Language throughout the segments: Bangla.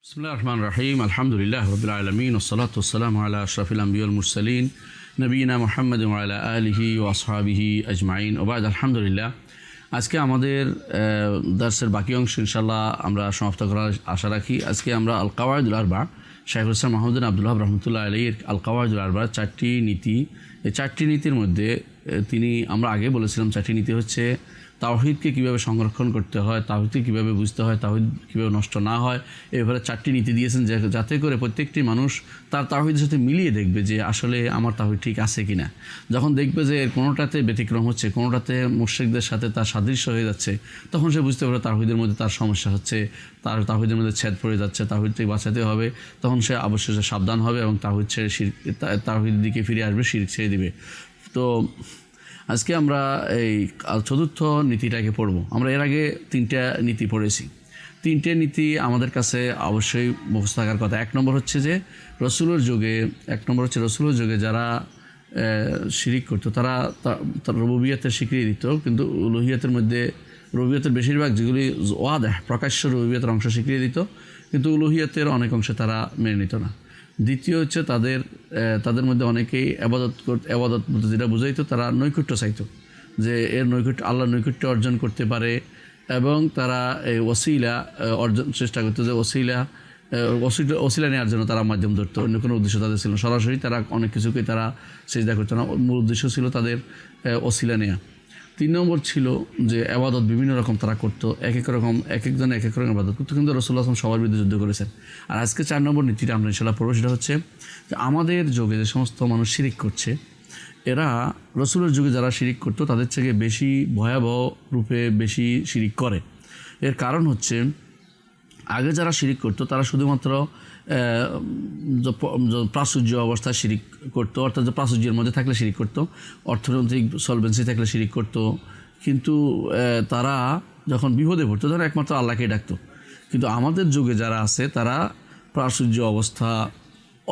বিসমিল্লাহির রহমানির রহিম আলহামদুলিল্লাহি রাব্বিল আলামিন ওয়াসসালাতু ওয়াসসালামু আলা আশরাফিল আমবিয়া ওয়াল মুরসালিন নবিয়িনা মুহাম্মাদিন ওয়া আলা আলিহি ওয়া আসহাবিহি আজমাইন ওয়া বা'দ। আলহামদুলিল্লাহ, আজকে আমাদের দার্সের বাকি অংশ ইনশাআল্লাহ আমরা সমাপ্ত করার আশা রাখি। আজকে আমরা আল কাওয়াইদুল আরবা, শাইখুল ইসলাম মাহমুদ বিন আব্দুল ওয়াহাব রাহমাতুল্লাহি আলাইহির আল কাওয়াইদুল আরবা চারটি নীতি। এই চারটি নীতির মধ্যে আমরা আগে বলেছিলাম চারটি নীতি হচ্ছে তাওহীদকে কীভাবে সংরক্ষণ করতে হয়, তাওহীদকে কীভাবে বুঝতে হয়, তাওহীদ কীভাবে নষ্ট না হয়, এভাবে চারটি নীতি দিয়েছেন যাতে করে প্রত্যেকটি মানুষ তার তাওহীদের সাথে মিলিয়ে দেখবে যে আসলে আমার তাওহীদ ঠিক আছে কি না। যখন দেখবে যে কোনোটাতে ব্যতিক্রম হচ্ছে, কোনোটাতে মুশরিকদের সাথে তার সাদৃশ্য হয়ে যাচ্ছে, তখন সে বুঝতে পারে তাওহীদের মধ্যে তার সমস্যা হচ্ছে, তার তাওহীদের মধ্যে ছেদ পড়ে যাচ্ছে, তাওহীদ থেকে বাঁচাতে হবে। তখন সে অবশ্যই সাবধান হবে এবং তাওহীদ ছেড়ে তাওহীদের দিকে ফিরে আসবে, শিরক ছেড়ে দিবে। তো আজকে আমরা এই চতুর্থ নীতিটাকে পড়ব। আমরা এর আগে তিনটা নীতি পড়েছি। তিনটে নীতি আমাদের কাছে অবশ্যই মুখস্থ থাকার কথা। এক নম্বর হচ্ছে রসুলের যুগে যারা শিরিক করতো তারা রুবুবিয়তের স্বীকৃতি দিত, কিন্তু উলুহিয়তের মধ্যে রুবুবিয়তের বেশিরভাগ যেগুলি ওয়াদাহ প্রকাশ্য রুবুবিয়তের অংশ স্বীকৃতি দিত, কিন্তু উলুহিয়তের অনেক অংশে তারা মেনে নিত না। দ্বিতীয় হচ্ছে তাদের মধ্যে অনেকেই আবাদত বলতে যেটা বুঝাইতো, তারা নৈকট্য চাইতো, যে এর আল্লাহর নৈকট্য অর্জন করতে পারে, এবং তারা এই ওসিলা অর্জন চেষ্টা করতো, যে ওসিলা নেওয়ার জন্য তারা মাধ্যম ধরতো। অন্য কোনো উদ্দেশ্য তাদের ছিল না, সরাসরি তারা অনেক কিছুকে তারা সিজদা করতো না, মূল উদ্দেশ্য ছিল তাদের ওসিলা নেওয়া। 3 নম্বর ছিল যে আবাদত বিভিন্ন রকম তারা করতো, একজন এক এক রকম আবাদত করতো, কিন্তু রাসূলুল্লাহ সাল্লাল্লাহু আলাইহি ওয়াসাল্লাম সবার বিরুদ্ধে যুদ্ধ করেছেন। আর আজকে 4 নম্বর নীতিটা আমরা ইনশাআল্লাহ পড়ব, সেটা হচ্ছে যে আমাদের যুগে যে সমস্ত মানুষ শিরিক করছে, এরা রাসূলের যুগে যারা শিরিক করতো তাদের থেকে বেশি ভয়াবহ রূপে বেশি শিরিক করে। এর কারণ হচ্ছে আগে যারা শিরিক করতো তারা শুধুমাত্র প্রাচুর্য অবস্থায় শিরিক করতো, অর্থাৎ প্রাচুর্যের মধ্যে থাকলে শিরিক করতো, অর্থনৈতিক সলভেন্সি থাকলে শিরিক করতো, কিন্তু তারা যখন বিপদে পড়তো তখন একমাত্র আল্লাহকেই ডাকতো। কিন্তু আমাদের যুগে যারা আছে তারা প্রাচুর্য অবস্থা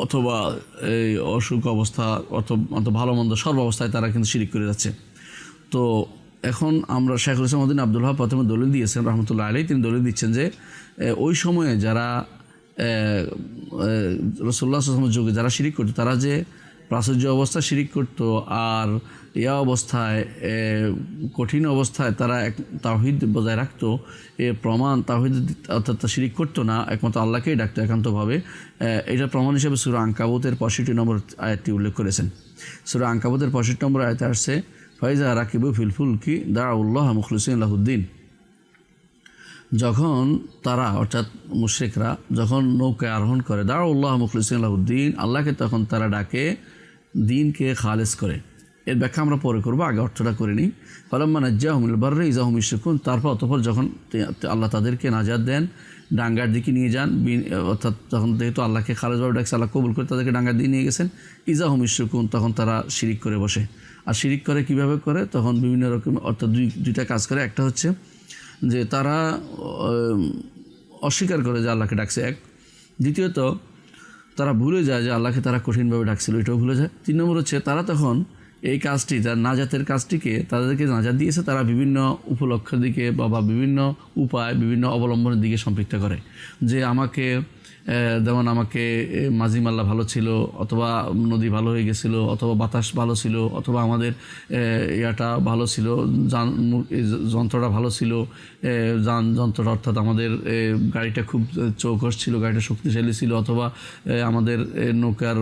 অথবা এই অসুখ অবস্থা অথবা ভালো মন্দ সর্বাবস্থায় তারা কিন্তু শিরিক করে যাচ্ছে। তো এখন আমরা শাইখুল ইসলাম মাহমুদ বিন আব্দুল ওয়াহাব প্রথমে দলিল দিয়েছেন রাহমাতুল্লাহি আলাইহি, তিনি দলিল দিচ্ছেন যে ওই সময়ে যারা রাসূলুল্লাহ সাল্লাল্লাহু আলাইহি ওয়াসাল্লামের যুগে যারা শিরিক করতো তারা যে প্রাচুর্য অবস্থায় শিরিক করতো, আর ইয়া অবস্থায় কঠিন অবস্থায় তারা তাওহীদ বজায় রাখতো, এ প্রমাণ তাওহীদ অর্থাৎ শিরিক করতো না, একমাত্র আল্লাহকেই ডাকতো একান্তভাবে। এটা প্রমাণ হিসেবে সূরা আনকাবুতের 65 নম্বর আয়াতটি উল্লেখ করেছেন। সূরা আনকাবুতের 65 নম্বর আয়াতে আসছে, ফাইজা রাকিবু ফিল ফুলকি দাউল্লাহ মুখলিসিন লাহুদ্দিন। যখন তারা অর্থাৎ মুশরিকরা যখন নৌকায় আরোহণ করে, দাউল্লাহ মুখলিসিন লাহুদ্দিন, আল্লাহকে তখন তারা ডাকে দিনকে খালেস করে। এর ব্যাখ্যা আমরা পরে করবো, আগে অর্থটা করে নিই। ফালাম্মা নাজ্জাহুম ইলাল বাররি ইযা হুম ইউশরিকুন, অতঃপর যখন আল্লাহ তাদেরকে নাজাত দেন, ডাঙ্গার দিকে নিয়ে যান, অর্থাৎ যখন যেহেতু আল্লাহকে খালেসভাবে ডাকছে, আল্লাহ কবুল করে তাদেরকে ডাঙ্গার দিয়ে নিয়ে গেছেন, ইযা হুম ইউশরিকুন, তখন তারা শিরিক করে বসে। আর শিরিক করে কীভাবে করে? তখন বিভিন্ন রকম অর্থাৎ দুইটা কাজ করে। একটা হচ্ছে যে তারা অস্বীকার করে যে আল্লাহকে ডাকছে, এক। দ্বিতীয়ত তারা ভুলে যায় যে আল্লাহকে তারা কঠিনভাবে ডাকছিল, এটাও ভুলে যায়। 3 নম্বর হচ্ছে তারা তখন এই কাজটি, তার নাজাতের কাজটিকে, তাদেরকে নাজাত দিয়েছে, তারা বিভিন্ন উপলক্ষের দিকে বা বিভিন্ন উপায়, বিভিন্ন অবলম্বনের দিকে সম্পৃক্ত করে। যে যেমন আমাকে মাজিম আল্লাহ ভালো ছিল, অথবা নদী ভালো হয়ে গেছিলো, অথবা বাতাস ভালো ছিল, অথবা আমাদের ইয়াটা ভালো ছিল, যন্ত্রটা ভালো ছিল, যন্ত্রটা অর্থাৎ আমাদের গাড়িটা খুব চৌকস ছিল, গাড়িটা শক্তিশালী ছিল, অথবা আমাদের নৌকার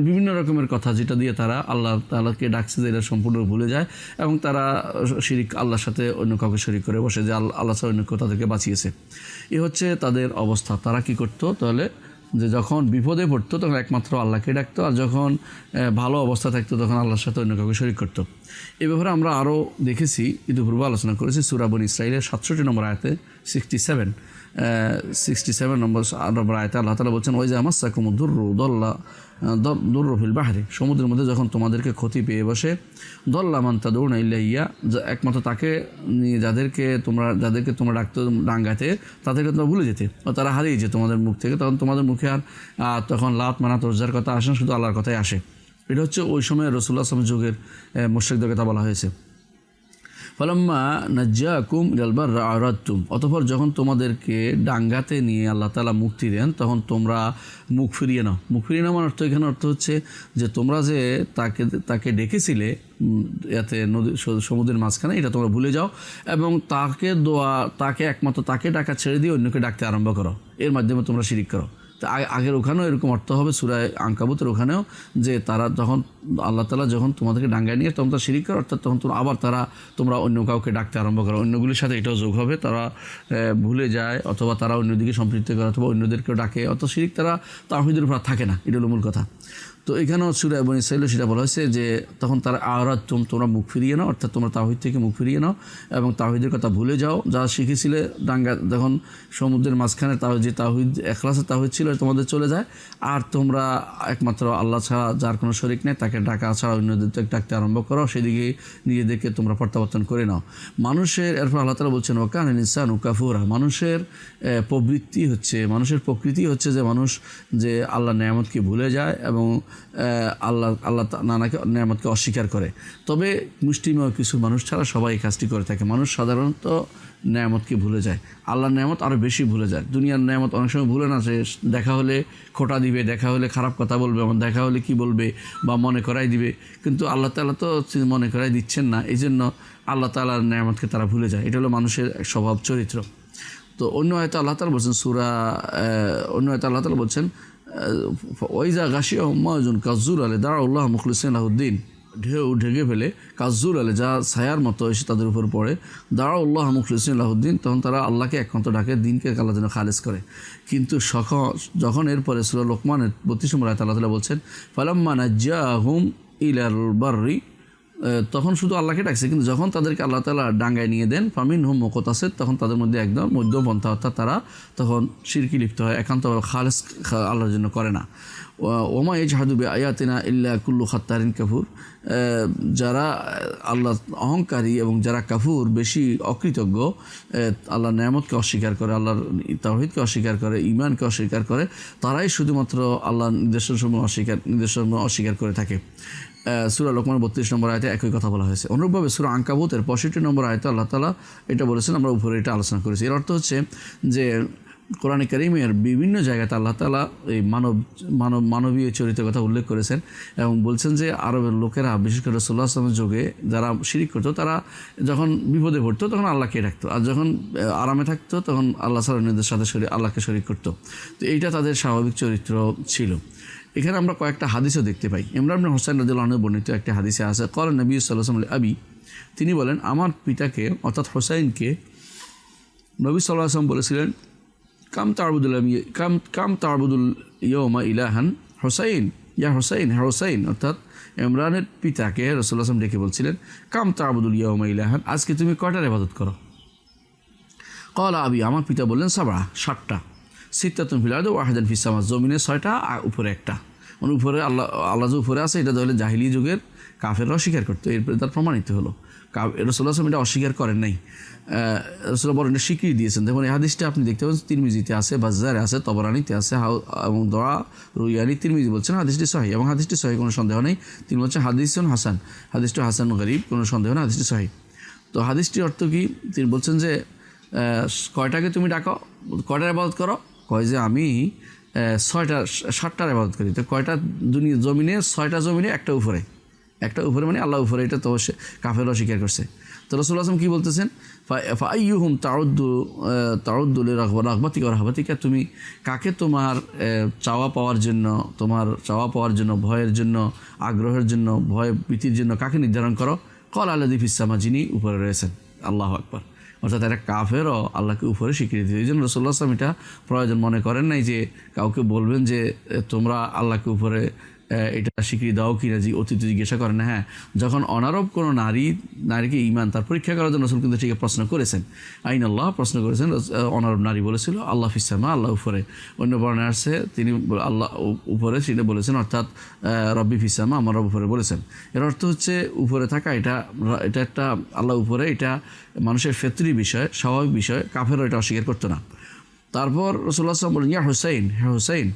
বিভিন্ন রকমের কথা যেটা দিয়ে তারা আল্লাহকে ডাকছে, যে এটা সম্পূর্ণ ভুলে যায় এবং তারা শিরিক আল্লাহর সাথে অন্য কাউকে শরিক করে বসে, যে আল্লাহ ছাড়া অন্য কেউ তাদেরকে বাঁচিয়েছে। এ হচ্ছে তাদের অবস্থা। তারা কি করতো তাহলে, যে যখন বিপদে পড়তো তখন একমাত্র আল্লাহকে ডাকতো, আর যখন ভালো অবস্থা থাকতো তখন আল্লাহর সাথে অন্য কাউকে শরিক করতো। এ ব্যাপারে আমরা আরও দেখেছি, ইতিপূর্বে আলোচনা করেছি। সূরা বনী ইসরাঈলের 67 নম্বর আয়াতে 67 নম্বর আয়াতে আল্লাহ তাআলা বলছেন, ওয়াইজা মাসসাকুমুদ দুররু ফিল বাহরি, সমুদ্রের মধ্যে যখন তোমাদেরকে ক্ষতি পেয়ে বসে, দল্লা মান তাদউনা ইল্লা ইয়া, একমাত্র তাকে নিয়ে যাদেরকে তোমরা ডাকতো ডাঙ্গাতে, তাদেরকে তোমরা ভুলে যেতে, তারা হারিয়ে যেত তোমাদের মুখ থেকে। তখন তোমাদের মুখে আর তখন লাত মানাত উজ্জার কথা আসে না, শুধু আল্লাহর কথাই আসে। এটা হচ্ছে ওই সময় রাসূলুল্লাহ সাল্লাল্লাহু আলাইহি ওয়াসাল্লামের যুগের মুশরিকদের কথা বলা হয়েছে। ফালাম্মা নাজ্জাকুম ইলাল বাররি আরাদতুম, অতঃপর যখন তোমাদেরকে ডাঙ্গাতে নিয়ে আল্লাহ তাআলা মুক্তি দেন তখন তোমরা মুখ ফিরিয়ে নাও। মুখ ফিরিয়ে নেওয়ার অর্থ এখানে অর্থ হচ্ছে যে তোমরা যে তাকে ডেকেছিলে এতে নদী সমুদ্রের মাঝখানে, এটা তোমরা ভুলে যাও এবং তাকে একমাত্র তাকে ডাকা ছেড়ে দিয়ে অন্যকে ডাকতে আরম্ভ করো, এর মাধ্যমে তোমরা শিরিক করো। তো আগের ওখানেও এরকম অর্থ হবে সূরা আনকাবুতের ওখানেও, যে তারা যখন আল্লাহ তাআলা যখন তোমাদেরকে ডাঙ্গায় নিয়ে তখন তারা শিরিক করো, অর্থাৎ তখন তোমরা অন্য কাউকে ডাকতে আরম্ভ করো। অন্যগুলির সাথে এটাও যোগ হবে, তারা ভুলে যায় অথবা তারা অন্যদিকে সম্পৃক্ত করে অথবা অন্যদেরকেও ডাকে, অত শিরিক তারা তাওহীদের উপর থাকে না, এটা হলো মূল কথা। তো এখানেও সূরা বনী ইসরাঈলে সেটা বলা হয়েছে যে তখন তারা আরাদতুম, তোমরা মুখ ফিরিয়ে নাও, অর্থাৎ তোমরা তাওহীদ থেকে মুখ ফিরিয়ে নাও এবং তাওহীদের কথা ভুলে যাও যা শিখেছিলে। ডাঙ্গা যখন সমুদ্রের মাঝখানে যে তাওহীদ ইখলাসের তাওহীদ ছিল তোমাদের চলে যায়, আর তোমরা একমাত্র আল্লাহ ছাড়া যার কোনো শরীক নেই তাকে ডাকা ছাড়া অন্যদেরকে ডাকতে আরম্ভ করো, সেদিকে নিজেদেরকে তোমরা প্রত্যাবর্তন করে নাও। মানুষের এরপর আল্লাহ তাআলা বলছেন ওয়াকানাল ইনসানু কাফুরা, মানুষের প্রকৃতি হচ্ছে যে মানুষ যে আল্লাহর নেয়ামতকে ভুলে যায় এবং আল্লাহ নানা নেয়ামতকে অস্বীকার করে। তবে মুষ্টিমেয় কিছু মানুষ ছাড়া সবাই এই কাজটি করে থাকে। মানুষ সাধারণত নেয়ামতকে ভুলে যায়, আল্লাহর নেয়ামত আরও বেশি ভুলে যায়। দুনিয়ার নেয়ামত অনেক সময় ভুলে না, যে দেখা হলে খোঁটা দিবে, দেখা হলে খারাপ কথা বলবে, দেখা হলে কি বলবে বা মনে করাই দিবে, কিন্তু আল্লাহ তাআলা তো মনে করাই দিচ্ছেন না, এই জন্য আল্লাহ তাআলার নেয়ামতকে তারা ভুলে যায়। এটা হলো মানুষের স্বভাব চরিত্র। তো অন্য আয়াতে আল্লাহ তাআলা বলছেন ওয়াইজা গাশিয়াহুম মাউজুন কাজ্জুলালি দাউল্লাহ মুখলিসিন লাহুদ্দিন, ঢেউ ঢেকে ফেলে কাজ্জুলালি যা ছায়ার মতো এসে তাদের উপর পড়ে, দাউল্লাহ মুখলিসিন লাহুদ্দিন, তখন তারা আল্লাহকে একমাত্র ডাকে, দিনকে আল্লাহ যেন খালেজ করে। কিন্তু যখন এরপরে সূরা লোকমানের 32 নম্বর আয়াতে আল্লাহ তাআলা বলছেন ফালাম্মা নাজ্জাহুম ইলাল বাররি, তখন শুধু আল্লাহকে ডাকছে, কিন্তু যখন তাদেরকে আল্লাহ তাআলা ডাঙ্গায় নিয়ে দেন ফামিনহুম মুকতাসিদ, তখন তাদের মধ্যে একদম মধ্যপন্থা, অর্থাৎ তারা তখন শিরকি লিপ্ত হয়, একান্ত খালেস আল্লাহর জন্য করে না। ওমা ইয়াজহাদু বিআয়াতিনা ইল্লা কুল্লু খাত্তারিন কাফুর, যারা আল্লাহ অহংকারী এবং যারা কাফুর বেশি অকৃতজ্ঞ, আল্লাহর নেয়ামতকে অস্বীকার করে, আল্লাহর তাওহীদকে অস্বীকার করে, ঈমানকে অস্বীকার করে, তারাই শুধুমাত্র আল্লাহর নির্দেশসমূহ অস্বীকার করে থাকে। সূরা লোকমান 32 নম্বর আয়াতে একই কথা বলা হয়েছে। অনুরূপভাবে সূরা আনকাবুতের 65 নম্বর আয়াতে আল্লাহ তাআলা এটা বলেছেন, আমরা উপরে এটা আলোচনা করেছি। এর অর্থ হচ্ছে যে কোরআনে কারীমের বিভিন্ন জায়গাতে আল্লাহ তাআলা এই মানবীয় চরিত্রের কথা উল্লেখ করেছেন এবং বলছেন যে আরবের লোকেরা, বিশেষ করে রাসূলুল্লাহ সাল্লাল্লাহু আলাইহি ওয়াসাল্লামের যুগে যারা শিরিক করতো, তারা যখন বিপদে পড়তো তখন আল্লাহকে ডাকতো, আর যখন আরামে থাকতো তখন আল্লাহ ছাড়া অন্যদের সাথে আল্লাহকে শরীক করতো। তো এইটা তাদের স্বাভাবিক চরিত্র ছিল। এখানে আমরা কয়েকটা হাদিসও দেখতে পাই। ইমরান ইবনে হুসাইন রাদিয়াল্লাহু আনহু বর্ণিত একটা হাদিসে আছে, ক্বালা নবী সাল্লাল্লাহু আলাইহি ওয়াসাল্লাম আবি, তিনি বলেন আমার পিতাকে অর্থাৎ হোসাইনকে নবী সাল্লাল্লাহু আলাইহি ওয়াসাল্লাম বলেছিলেন কাম তা'বুদুল ইয়াওমা ইলাহান হোসাইন, ইয়া হোসাইন, হ্যাঁ হোসাইন, অর্থাৎ ইমরানের পিতাকে রাসূলুল্লাহ সাল্লাল্লাহু আলাইহি ওয়াসাল্লাম ডেকে বলছিলেন কাম তা'বুদুল ইয়াওমা ইলাহান, আজকে তুমি কয়টার ইবাদত করো? ক্বালা আবি, আমার পিতা বললেন 7টা, সিত্তাতুন ফিল আরদি ওয়া ওয়াহিদাতুন ফিস সামা, জমিনে 6টা আর উপরে একটা। মানে উপরে আল্লাহ যে উপরে আছে, এটা ধরলে জাহিলি যুগের কাফেররা অস্বীকার করতো, এরপরে তার প্রমাণিত হলো। রাসূলুল্লাহ এটা অস্বীকার করেন নাই, রাসূলুল্লাহ বলেন স্বীকৃতি দিয়েছেন। দেখুন এই হাদিসটা আপনি দেখতে পাবেন তিরমিজিতে আছে, বাজ্জারে আছে, তবরানিতে আছে এবং দরা রুয়ানি। তিরমিজি বলছেন হাদিসটি সহিহ এবং হাদিসটি সহিহ, কোনো সন্দেহ নেই। তিনি বলছেন হাদিসুন হাসান, হাদিসটি হাসান গরীব, কোনো সন্দেহ না, হাদিসটি সহিহ। তো হাদিসটির অর্থ কি? তিনি বলছেন যে কয়টাকে তুমি ডাকো, কয়টার ইবাদত করো? কয় যে আমি 7টার ইবাদত করি। তো কয়টা জমিনে? 6টা জমিনে, একটা উপরে মানে আল্লাহ উপরে, এটা তো কাফেররা অস্বীকার করছে। তো রাসূলুল্লাহ সাল্লাল্লাহু আলাইহি ওয়াসাল্লাম কি বলতেছেন? ফাআইয়ুহুম তাউদ্দু লিরাগবাতিকা ওয়া রাহবাতিকা, তুমি কাকে তোমার চাওয়া পাওয়ার জন্য, ভয়ের জন্য, আগ্রহের জন্য, ভয় ভীতির জন্য কাকে নির্ধারণ করো? ক্বালা আল্লাযী ফিস সামা, যিনি উপরে রয়েছেন। আল্লাহু আকবার। অর্থাৎ একটা কাফেরও আল্লাহকে উপরে স্বীকৃতি দিয়েছে। এই জন্য রাসূলুল্লাহ সাল্লাল্লাহু আলাইহি ওয়াসাল্লাম এটা প্রয়োজন মনে করেন নাই যে কাউকে বলবেন যে তোমরা আল্লাহকে উপরে এটা স্বীকৃতি দাও কিনা, অতীত জিজ্ঞাসা করেন না। হ্যাঁ, যখন অনারব কোনো নারীকে ঈমান তার পরীক্ষা করার জন্য রাসূল কিন্তু ঠিক প্রশ্ন করেছেন, আইন আল্লাহ প্রশ্ন করেছেন। অনারব নারী বলেছিল আল্লাহ ফিস সামা, আল্লাহ উপরে। অন্য বর্ণনায় আসছে তিনি আল্লাহ উপরে সেটা বলেছেন, অর্থাৎ রব্বি ফিস সামা, আমার রব উপরে বলেছেন। এর অর্থ হচ্ছে উপরে থাকা, এটা একটা আল্লাহ উপরে, এটা মানুষের ফিতরি বিষয়, স্বাভাবিক বিষয়, কাফেরও এটা অস্বীকার করতো না। তারপর রাসূলুল্লাহ সাল্লাল্লাহু আলাইহি ওয়াসাল্লাম বলেন ইয়া হুসাইন, হে হুসাইন,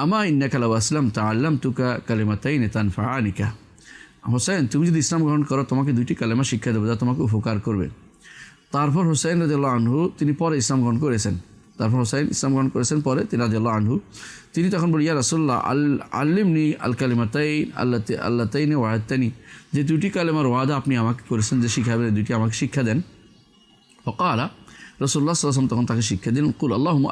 আমা ইন্নাকা লাউ আসলামতা আল্লামতুকা কালিমাতাইন তানফাআনিকা, হোসেন তুমি যদি ইসলাম গ্রহণ করো তোমাকে 2টি কালেমা শিক্ষা দেবো যা তোমাকে উপকার করবে। তারপর হোসেন রাদিয়াল্লাহু আনহু তিনি পরে ইসলাম গ্রহণ করেছেন। পরে তিনি রাদিয়াল্লাহু আনহু তিনি তখন বলি, ইয়া রাসূলুল্লাহ আল্লিমনি আল কালিমাতাইন আল্লাতাইনি ওয়া'আদতানি, যে 2টি কালেমার ওয়াদা আপনি আমাকে করেছেন যে শিখাবেন, 2টি আমাকে শিক্ষা দেন। ফাকালা রাসূলুল্লাহ সাল্লাল্লাহু আলাইহি ওয়াসাল্লাম তখন তাকে শিক্ষা দিলেন, কুল আল্লাহুম্মা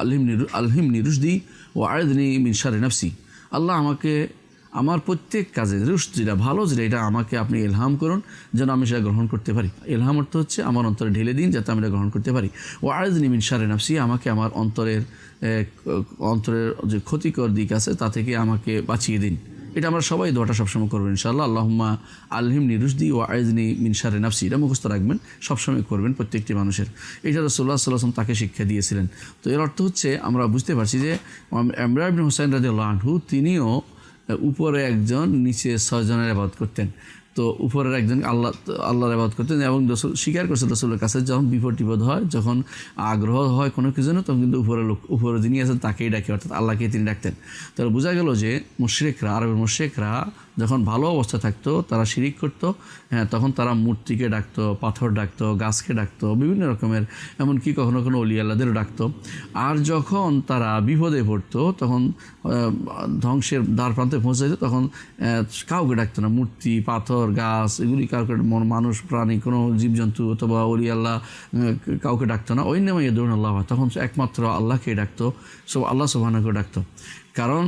আলহিমনি রুশদি ওয়া'আযনি মিন শাররি নাফসি, আল্লাহ আমাকে আমার প্রত্যেক কাজে রুশদ যেটা ভালো যেটা এটা আমাকে আপনি ইলহাম করুন যেন আমি সেটা গ্রহণ করতে পারি। ইলহাম অর্থ হচ্ছে আমার অন্তরে ঢেলে দিন যাতে আমি এটা গ্রহণ করতে পারি। ওয়া'আযনি মিন শাররি নাফসি, আমাকে আমার অন্তরের যে ক্ষতিকর দিক আছে তা থেকে আমাকে বাঁচিয়ে দিন। এটা আমরা সবাই দোয়াটা সবসময় করবেন ইনশাআল্লাহ। আল্লাহুম্মা আলহিমনি রুশদি ওয়া'আযনি মিন শাররি নাফসি, এটা মুখস্থ রাখবেন, সবসময় করবেন প্রত্যেকটি মানুষের। এটা রাসূলুল্লাহ সাল্লাল্লাহু আলাইহি ওয়াসাল্লাম তাকে শিক্ষা দিয়েছিলেন। তো এর অর্থ হচ্ছে আমরা বুঝতে পারছি যে ইমরান ইবনে হুসাইন রাদিয়াল্লাহু আনহু তিনিও উপরে একজন নিচে 6 জনের ইবাদত করতেন। তো উপরের একজন আল্লাহর ইবাদত করতেন এবং রাসূল স্বীকার করেছেন রাসূলের কাছে যখন বিপদ হয়, যখন আগ্রহ হয় কোনো কিছু জন্য, তখন কিন্তু উপরে যিনি আছেন তাকেই ডাকে, অর্থাৎ আল্লাহকে তিনি ডাকতেন। তাহলে বোঝা গেল যে মুশরিকরা, আরবের মুশরিকরা যখন ভালো অবস্থা থাকতো তারা শিরিক করতো, তখন তারা মূর্তিকে ডাকতো, পাথর ডাকতো, গাছকে ডাকতো, বিভিন্ন রকমের, এমনকি কখনো কোনো অলি আল্লাহদেরও ডাকতো। আর যখন তারা বিপদে পড়তো, তখন ধ্বংসের দ্বার প্রান্তে পৌঁছে যেত, তখন কাউকে ডাকতো না, মূর্তি, পাথর, গাছ এগুলি কাউকে, মানুষ, প্রাণী, কোনো জীবজন্তু অথবা অলি আল্লাহ কাউকে ডাকতো না। ওই নামে ইয়াদউন আল্লাহ, তখন একমাত্র আল্লাহকেই ডাকতো, আল্লাহ সুবহানাহু ডাকতো। কারণ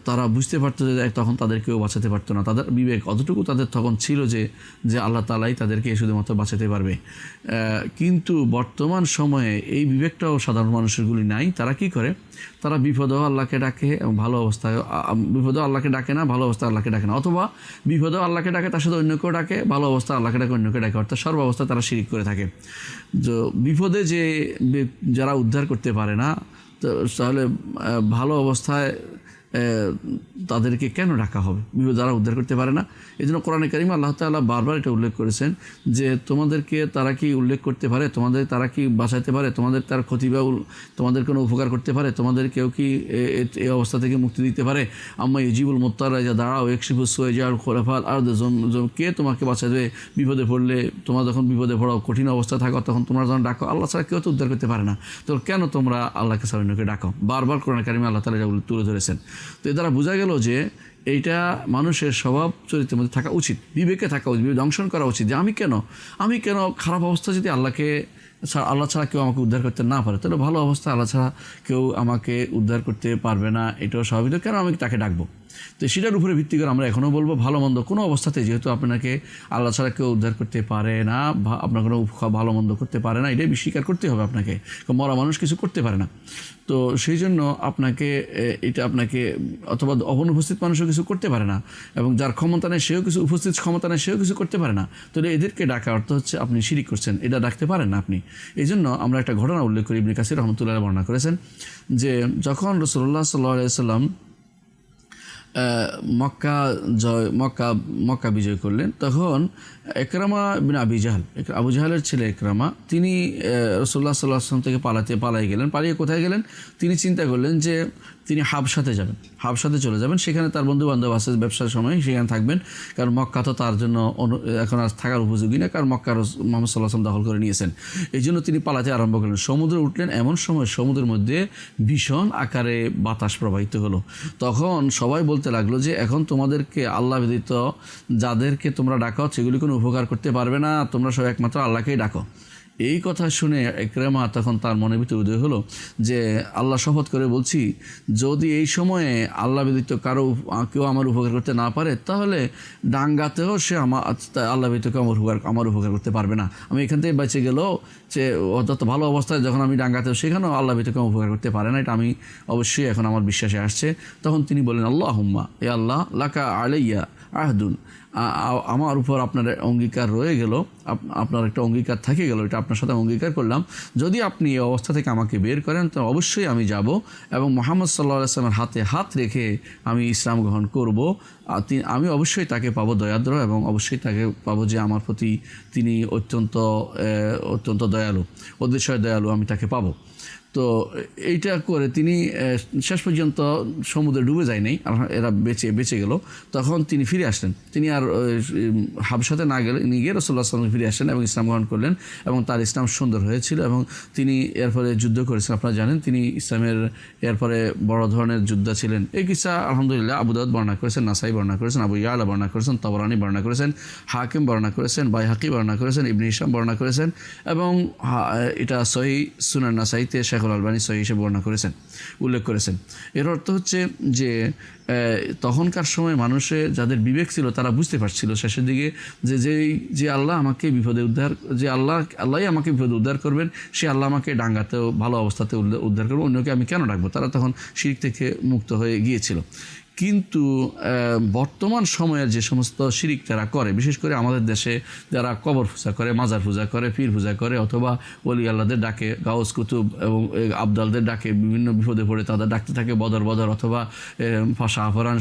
তারা বুঝতে পারতো যে তখন তাদের কেউ বাঁচাতে পারতো না, তাদের বিবেক অতটুকু তাদের তখন ছিল যে আল্লাহ তাআলাই তাদেরকে শুধুমাত্র বাঁচাতে পারবে। কিন্তু বর্তমান সময়ে এই বিবেকটাও সাধারণ মানুষেরগুলি নাই। তারা কি করে, তারা বিপদেও আল্লাহকে ডাকে এবং ভালো অবস্থায়, বিপদেও আল্লাহকে ডাকে না, ভালো অবস্থায় আল্লাহকে ডাকে না, অথবা বিপদেও আল্লাহকে ডাকে তার সাথে অন্যকেও ডাকে, ভালো অবস্থায় আল্লাহকে ডাকে অন্যকে ডাকে, অর্থাৎ সর্বাবস্থায় তারা শিরিক করে থাকে। তো বিপদে যে যারা উদ্ধার করতে পারে না, তাহলে ভালো অবস্থায় তাদেরকে কেন ডাকা হবে? যারা উদ্ধার করতে পারে না। এই জন্য কোরআনে কারিমে আল্লাহ তাআলা বারবার এটা উল্লেখ করেছেন যে তোমাদেরকে তারা কি উল্লেখ করতে পারে, তারা কি বাঁচাতে পারে, তোমাদের তার ক্ষতি বা তোমাদের কোনো উপকার করতে পারে, তোমাদের কেউ কি এই অবস্থা থেকে মুক্তি দিতে পারে? আম্মা ইউজিবুল মুত্তারা ইযা দাআউ ইয়াকশিফুস সুআ ইয়াজআলুকুম খুলাফাল আরদ, কে তোমাকে বাঁচাবে বিপদে পড়লে? তোমরা যখন বিপদে পড়ো, কঠিন অবস্থা থাকো, তখন তোমরা যখন ডাকো, আল্লাহ ছাড়া কেউ তো উদ্ধার করতে পারে না, তো কেন তোমরা আল্লাহকে ছাড়া অন্যকে ডাকো? বারবার কোরআনে কারিমে আল্লাহ তাআলা এটা তুলে ধরেছেন। তো এ দ্বারা বোঝা গেল যে এইটা মানুষের স্বভাব চরিত্রের মধ্যে থাকা উচিত, বিবেকে থাকা উচিত, বিবেক দংশন করা উচিত যে আমি কেন খারাপ অবস্থা, যদি আল্লাহ ছাড়া কেউ আমাকে উদ্ধার করতে না পারে, তাহলে ভালো অবস্থা আল্লাহ ছাড়া কেউ আমাকে উদ্ধার করতে পারবে না, এটাও স্বাভাবিক, কেন আমি তাকে ডাকবো? তো সেটার উপরে ভিত্তি করে আমরা এখনও বলবো ভালো মন্দ কোনো অবস্থাতে, যেহেতু আপনাকে আল্লাহ ছাড়া কেউ উদ্ধার করতে পারে না, আপনার কোনো ভালো মন্দ করতে পারে না, এটাই স্বীকার করতে হবে আপনাকে। মরা মানুষ কিছু করতে পারে না, তো সেই জন্য আপনাকে অথবা অনুপস্থিত মানুষও কিছু করতে পারে না, এবং যার ক্ষমতা নেই সেও কিছু, উপস্থিত ক্ষমতা নেই সেও কিছু করতে পারে না। তো এদেরকে ডাকা অর্থ হচ্ছে আপনি শিরিক করছেন, এটা ডাকতে পারেন না আপনি। এই জন্য আমরা একটা ঘটনা উল্লেখ করি, ইবনে কাসির রাহমাতুল্লাহ আলাইহি বর্ণনা করেছেন যে যখন রাসূলুল্লাহ সাল্লাল্লাহু আলাইহি ওয়াসাল্লাম মক্কা বিজয় করলেন, তখন ইকরামা বিন আবি জাহল, আবু জাহলের ছেলে ইকরামা, তিনি রাসূলুল্লাহ সাল্লাল্লাহু আলাইহি ওয়াসাল্লাম থেকে পালিয়ে কোথায় গেলেন? তিনি চিন্তা করলেন যে তিনি হাবশাতে যাবেন, হাবশাতে চলে যাবেন, সেখানে তার বন্ধু বান্ধব আছে, ব্যবসার সময় সেখানে থাকবেন, কারণ মক্কা তো তার জন্য এখন আর থাকার উপযোগী না, কারণ মক্কা মুহাম্মদ সাল্লাল্লাহু আলাইহি ওয়াসাল্লাম দখল করে নিয়েছেন। এই জন্য তিনি পালাতে আরম্ভ করলেন, সমুদ্রে উঠলেন। এমন সময় সমুদ্রের মধ্যে ভীষণ আকারে বাতাস প্রবাহিত হলো। তখন সবাই বলতে লাগলো যে এখন তোমাদেরকে আল্লাহ ব্যতীত যাদেরকে তোমরা ডাকাও সেগুলি কোনো উপকার করতে পারবে না, তোমরা সব একমাত্র আল্লাহকেই ডাকো। এই কথা শুনে ইকরামা তখন তার মনের ভিতরে উদয় হলো যে আল্লাহ শপথ করে বলছি, যদি এই সময়ে আল্লাহ ব্যতীত কেউ আমার উপকার করতে না পারে, তাহলে ডাঙ্গাতেও সে আল্লাহ ব্যতীত কেউ আমার উপকার করতে পারবে না। আমি এখান থেকে বেঁচে গেলেও যে অত ভালো অবস্থায় যখন আমি ডাঙ্গাতেও, সেখানেও আল্লাহ ব্যতীত কেউ উপকার করতে পারে না, এটা আমি অবশ্যই এখন আমার বিশ্বাসে আসছে। তখন তিনি বলেন, আল্লাহুম্মা, এ আল্লাহ, লাকা আলাইয়া আহদুন, আমার উপর আপনার অঙ্গীকার রয়ে গেল, আপনার একটা অঙ্গীকার থেকে গেল, এটা আপনার সাথে অঙ্গীকার করলাম, যদি আপনি এই অবস্থা থেকে আমাকে বের করেন তো অবশ্যই আমি যাব এবং মুহাম্মদ সাল্লাল্লাহু আলাইহি ওয়াসাল্লামের হাতে হাত রেখে আমি ইসলাম গ্রহণ করব। আমি অবশ্যই তাকে পাবো দয়াদ্র, এবং অবশ্যই তাকে পাবো যে আমার প্রতি তিনি অত্যন্ত দয়ালু, অতিশয় দয়ালু, আমি তাকে পাবো। তো এইটা করে তিনি শেষ পর্যন্ত সমুদ্রে ডুবে যায় নাই, এরা বেঁচে গেল। তখন তিনি ফিরে আসলেন, তিনি আর হাবশাতে না গিয়ে রাসূলুল্লাহ সাল্লাল্লাহু আলাইহি ওয়াসাল্লাম ফিরে আসলেন এবং ইসলাম গ্রহণ করলেন এবং তার ইসলাম সুন্দর হয়েছিল এবং তিনি এরপরে যুদ্ধ করেছেন। আপনারা জানেন তিনি ইসলামের এরপরে বড় ধরনের যোদ্ধা ছিলেন। এই কিসা আলহামদুলিল্লাহ আবু দাউদ বর্ণনা করেছেন, নাসাই বর্ণনা করেছেন, আবু ইয়ালা বর্ণনা করেছেন, তাবরানী বর্ণনা করেছেন, হাকিম বর্ণনা করেছেন, বাইহাকি বর্ণনা করেছেন, ইবনে হিশাম বর্ণনা করেছেন এবং এটা সহিহ সুনান নাসাইতে শেখুল আলবানী সহিহ হিসেবে বর্ণনা করেছেন, উল্লেখ করেছেন। এর অর্থ হচ্ছে যে তখনকার সময় মানুষের যাদের বিবেক ছিল তারা বুঝতে পারছিল শেষের দিকে যে আল্লাহ আমাকে বিপদে আল্লাহই আমাকে বিপদে উদ্ধার করবেন, সে আল্লাহ আমাকে ডাঙ্গাতেও ভালো অবস্থাতে উদ্ধার করবে, অন্যকে আমি কেন ডাকবো। তারা তখন শিরক থেকে মুক্ত হয়ে গিয়েছিল। কিন্তু বর্তমান সময়ের যে সমস্ত শিরিক তারা করে, বিশেষ করে আমাদের দেশে যারা কবর পূজা করে, মাজার পূজা করে, পীর পূজা করে, অথবা ওলি আল্লাহদের ডাকে, গাউস কুতুব এবং আবদালদের ডাকে, বিভিন্ন বিপদে পড়ে তাদের ডাকতে থাকে বদর অথবা শাহফরান,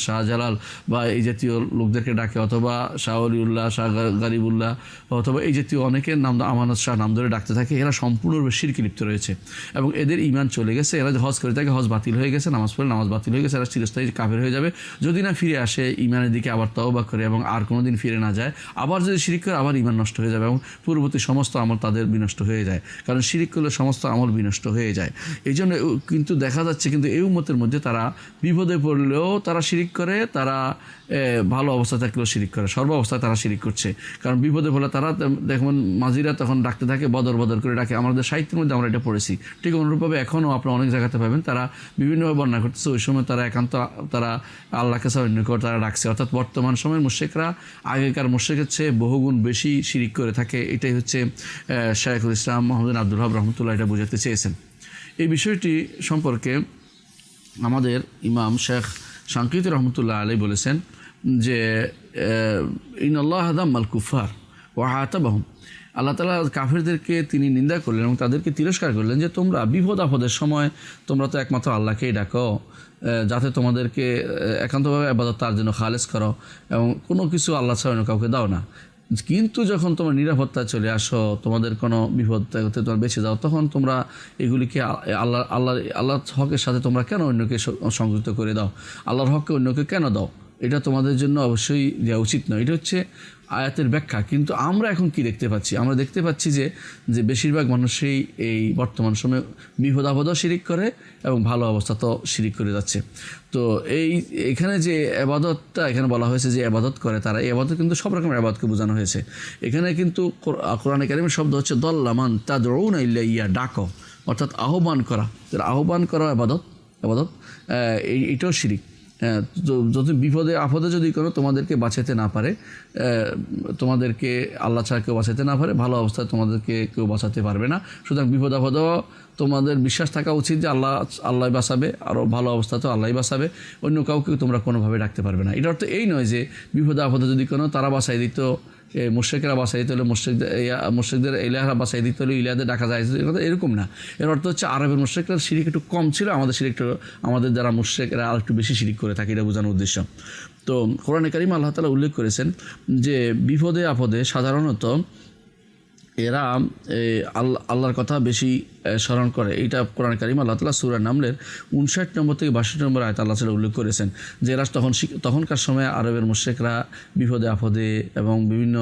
শাহজালাল বা এই জাতীয় লোকদেরকে ডাকে, অথবা শাহ অলিউল্লাহ, শাহ গারিবুল্লাহ অথবা এই জাতীয় অনেকের নাম, আমানত শাহ নাম ধরে ডাকতে থাকে। এরা সম্পূর্ণরূপে শিরকে লিপ্ত রয়েছে এবং এদের ঈমান চলে গেছে। এরা হজ করে থাকে, হজ বাতিল হয়ে গেছে, নামাজ পড়লে নামাজ বাতিল হয়ে গেছে, এরা চিরস্থায়ী কাফের হয়ে যাবে যদি না ফিরে আসে ঈমানের দিকে, আবার তওবা করে এবং আর কোনোদিন ফিরে না যায়। আবার যদি শিরিক করে আবার ঈমান নষ্ট হয়ে যাবে এবং পূর্ববর্তী সমস্ত আমল তাদের বিনষ্ট হয়ে যায়, কারণ শিরিক করলে সমস্ত আমল বিনষ্ট হয়ে যায়। এই জন্য কিন্তু দেখা যাচ্ছে কিন্তু এই উম্মতের মধ্যে তারা বিপদে পড়লেও তারা শিরিক করে, তারা ভালো অবস্থা থাকলেও শিরিক করে, সর্ব অবস্থায় তারা শিরিক করছে। কারণ বিপদে পড়লে তারা দেখুন মাঝিরা তখন ডাকতে থাকে, বদর করে ডাকে। আমাদের সাহিত্যের মধ্যে আমরা এটা পড়েছি। ঠিক অনুরূপভাবে এখনও আপনারা অনেক জায়গাতে পাবেন তারা বিভিন্নভাবে বর্ণনা করতেছে। ওই সময় তারা একান্ত তারা আল্লাহকে ছাড়া অন্য কেউ তারা ডাকছে। অর্থাৎ বর্তমান সময়ের মুশরিকরা আগেকার মুশরিকের চেয়ে বহুগুণ বেশি শিরিক করে থাকে। এটাই হচ্ছে শাইখুল ইসলাম মুহাম্মদ বিন আব্দুল ওয়াহাব রাহমাতুল্লাহ এটা বোঝাতে চেয়েছেন। এই বিষয়টি সম্পর্কে আমাদের ইমাম শেখ শানকিতি রহমতুল্লাহ আলাইহি বলেছেন যে ইন্নাল্লাহ যাম্মাল কুফার ওয়া আতাবাহুম, আল্লাহ তাআলা কাফিরদেরকে তিনি নিন্দা করলেন এবং তাদেরকে তিরস্কার করলেন যে তোমরা বিপদ আপদের সময় তোমরা তো একমাত্র আল্লাহকেই ডাকো, যাতে তোমাদেরকে একান্তভাবে ইবাদত তার জন্য খালেস করো এবং কোনো কিছু আল্লাহ ছাড়া অন্য কাউকে দাও না। কিন্তু যখন তোমরা নিরাপত্তায় চলে আসো, তোমাদের কোনো বিপদ থেকে তোমরা বেঁচে যাও, তখন তোমরা এগুলিকে আল্লাহর হকের সাথে তোমরা কেন অন্যকে সংযুক্ত করে দাও? আল্লাহর হককে অন্যকে কেন দাও? এটা তোমাদের জন্য অবশ্যই দেওয়া উচিত নয়। এটা হচ্ছে আয়াতের ব্যাখ্যা। কিন্তু আমরা এখন কি দেখতে পাচ্ছি? আমরা দেখতে পাচ্ছি যে বেশিরভাগ মানুষই এই বর্তমান সময়ে বিপদ আপদও শিরিক করে এবং ভালো অবস্থা তো শিরিক করে যাচ্ছে। তো এখানে যে ইবাদতটা এখানে বলা হয়েছে যে ইবাদত করে তারা, এই ইবাদত কিন্তু সব রকমের ইবাদতকে বোঝানো হয়েছে। এখানে কিন্তু কোরআনে কারিমের শব্দ হচ্ছে দল্লামান তাদউনা ইল্লা ইয়া, ডাকো, অর্থাৎ আহ্বান করা। আহ্বান করা ইবাদত এটাও শিরিক। যদি বিপদে আপদে যদি কোনো তোমাদেরকে বাঁচাতে না পারে, তোমাদেরকে আল্লাহ ছাড়া কেউ বাঁচাতে না পারে, ভালো অবস্থায় তোমাদেরকে কেউ বাঁচাতে পারবে না। সুতরাং বিপদ আপদেও তোমাদের বিশ্বাস থাকা উচিত যে আল্লাহ বাঁচাবে, আরও ভালো অবস্থাতেও আল্লাহ বাঁচাবে, অন্য কাউকে তোমরা কোনোভাবে ডাকতে পারবে না। এটার অর্থ এই নয় যে বিপদ আপদে যদি কোনো তারা বাঁচাই দিত, মুশরিকরা বাঁচাই দিতে হলে মুশরিকদের ইলাহরা বাঁচাই দিতে হলে ইলাহদের ডাকা যায়, এরকম না। এর অর্থ হচ্ছে আরবের মুশরিকরা শিরিক একটু কম ছিল, আমাদের যারা মুশরিকরা আর একটু বেশি শিরিক করে থাকে, এটা বোঝানোর উদ্দেশ্য। তো কোরআনে কারিমে আল্লাহ তাআলা উল্লেখ করেছেন যে বিপদে আপদে সাধারণত এরা আল্লাহর কথা বেশি স্মরণ করে। এইটা কোরআন কারিমে আল্লাহ তাআলা সূরা নামলের 59 নম্বর থেকে 62 নম্বর আয়াতে আল্লাহ তাআলা উল্লেখ করেছেন যে এরা তখনকার সময় আরবের মুশরিকরা বিপদে আপদে এবং বিভিন্ন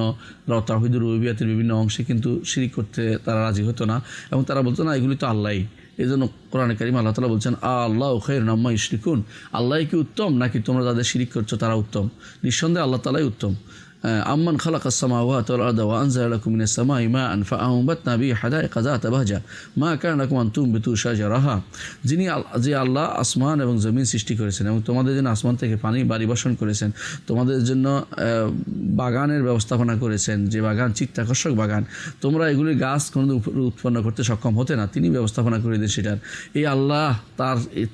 তাওহীদুর রুবুবিয়্যাতের বিভিন্ন অংশে কিন্তু শিরিক করতে তারা রাজি হতো না এবং তারা বলতো না এগুলি তো আল্লাহই। এই জন্য কোরআনে কারিমে আল্লাহ তাআলা বলছেন আল্লাহু খায়রুন আম্মা ইউশরিকুন, আল্লাহই কি উত্তম নাকি তোমরা যাদের শিরিক করছো তারা উত্তম? নিঃসন্দেহে আল্লাহ তাআলাই উত্তম। আম্মান খালাকাস সামাওয়াতি ওয়াল আরদা ওয়া আনজালা লাকুম মিনাস সামাই মাআন ফাআনবাতনা বিহি হাদাইকা যাতা বাহজা মা কানা লাকুম আন তুনবিতু শাজারাহা, যে আল্লাহ আসমান এবং জমিন সৃষ্টি করেছেন এবং তোমাদের জন্য আসমান থেকে পানি বাড়ি বর্ষণ করেছেন, তোমাদের জন্য বাগানের ব্যবস্থাপনা করেছেন, যে বাগান চিত্তাকর্ষক বাগান, তোমরা এগুলির গাছ কোনো উৎপন্ন করতে সক্ষম হতে না, তিনি ব্যবস্থাপনা করে দেন সেটার। এই আল্লাহ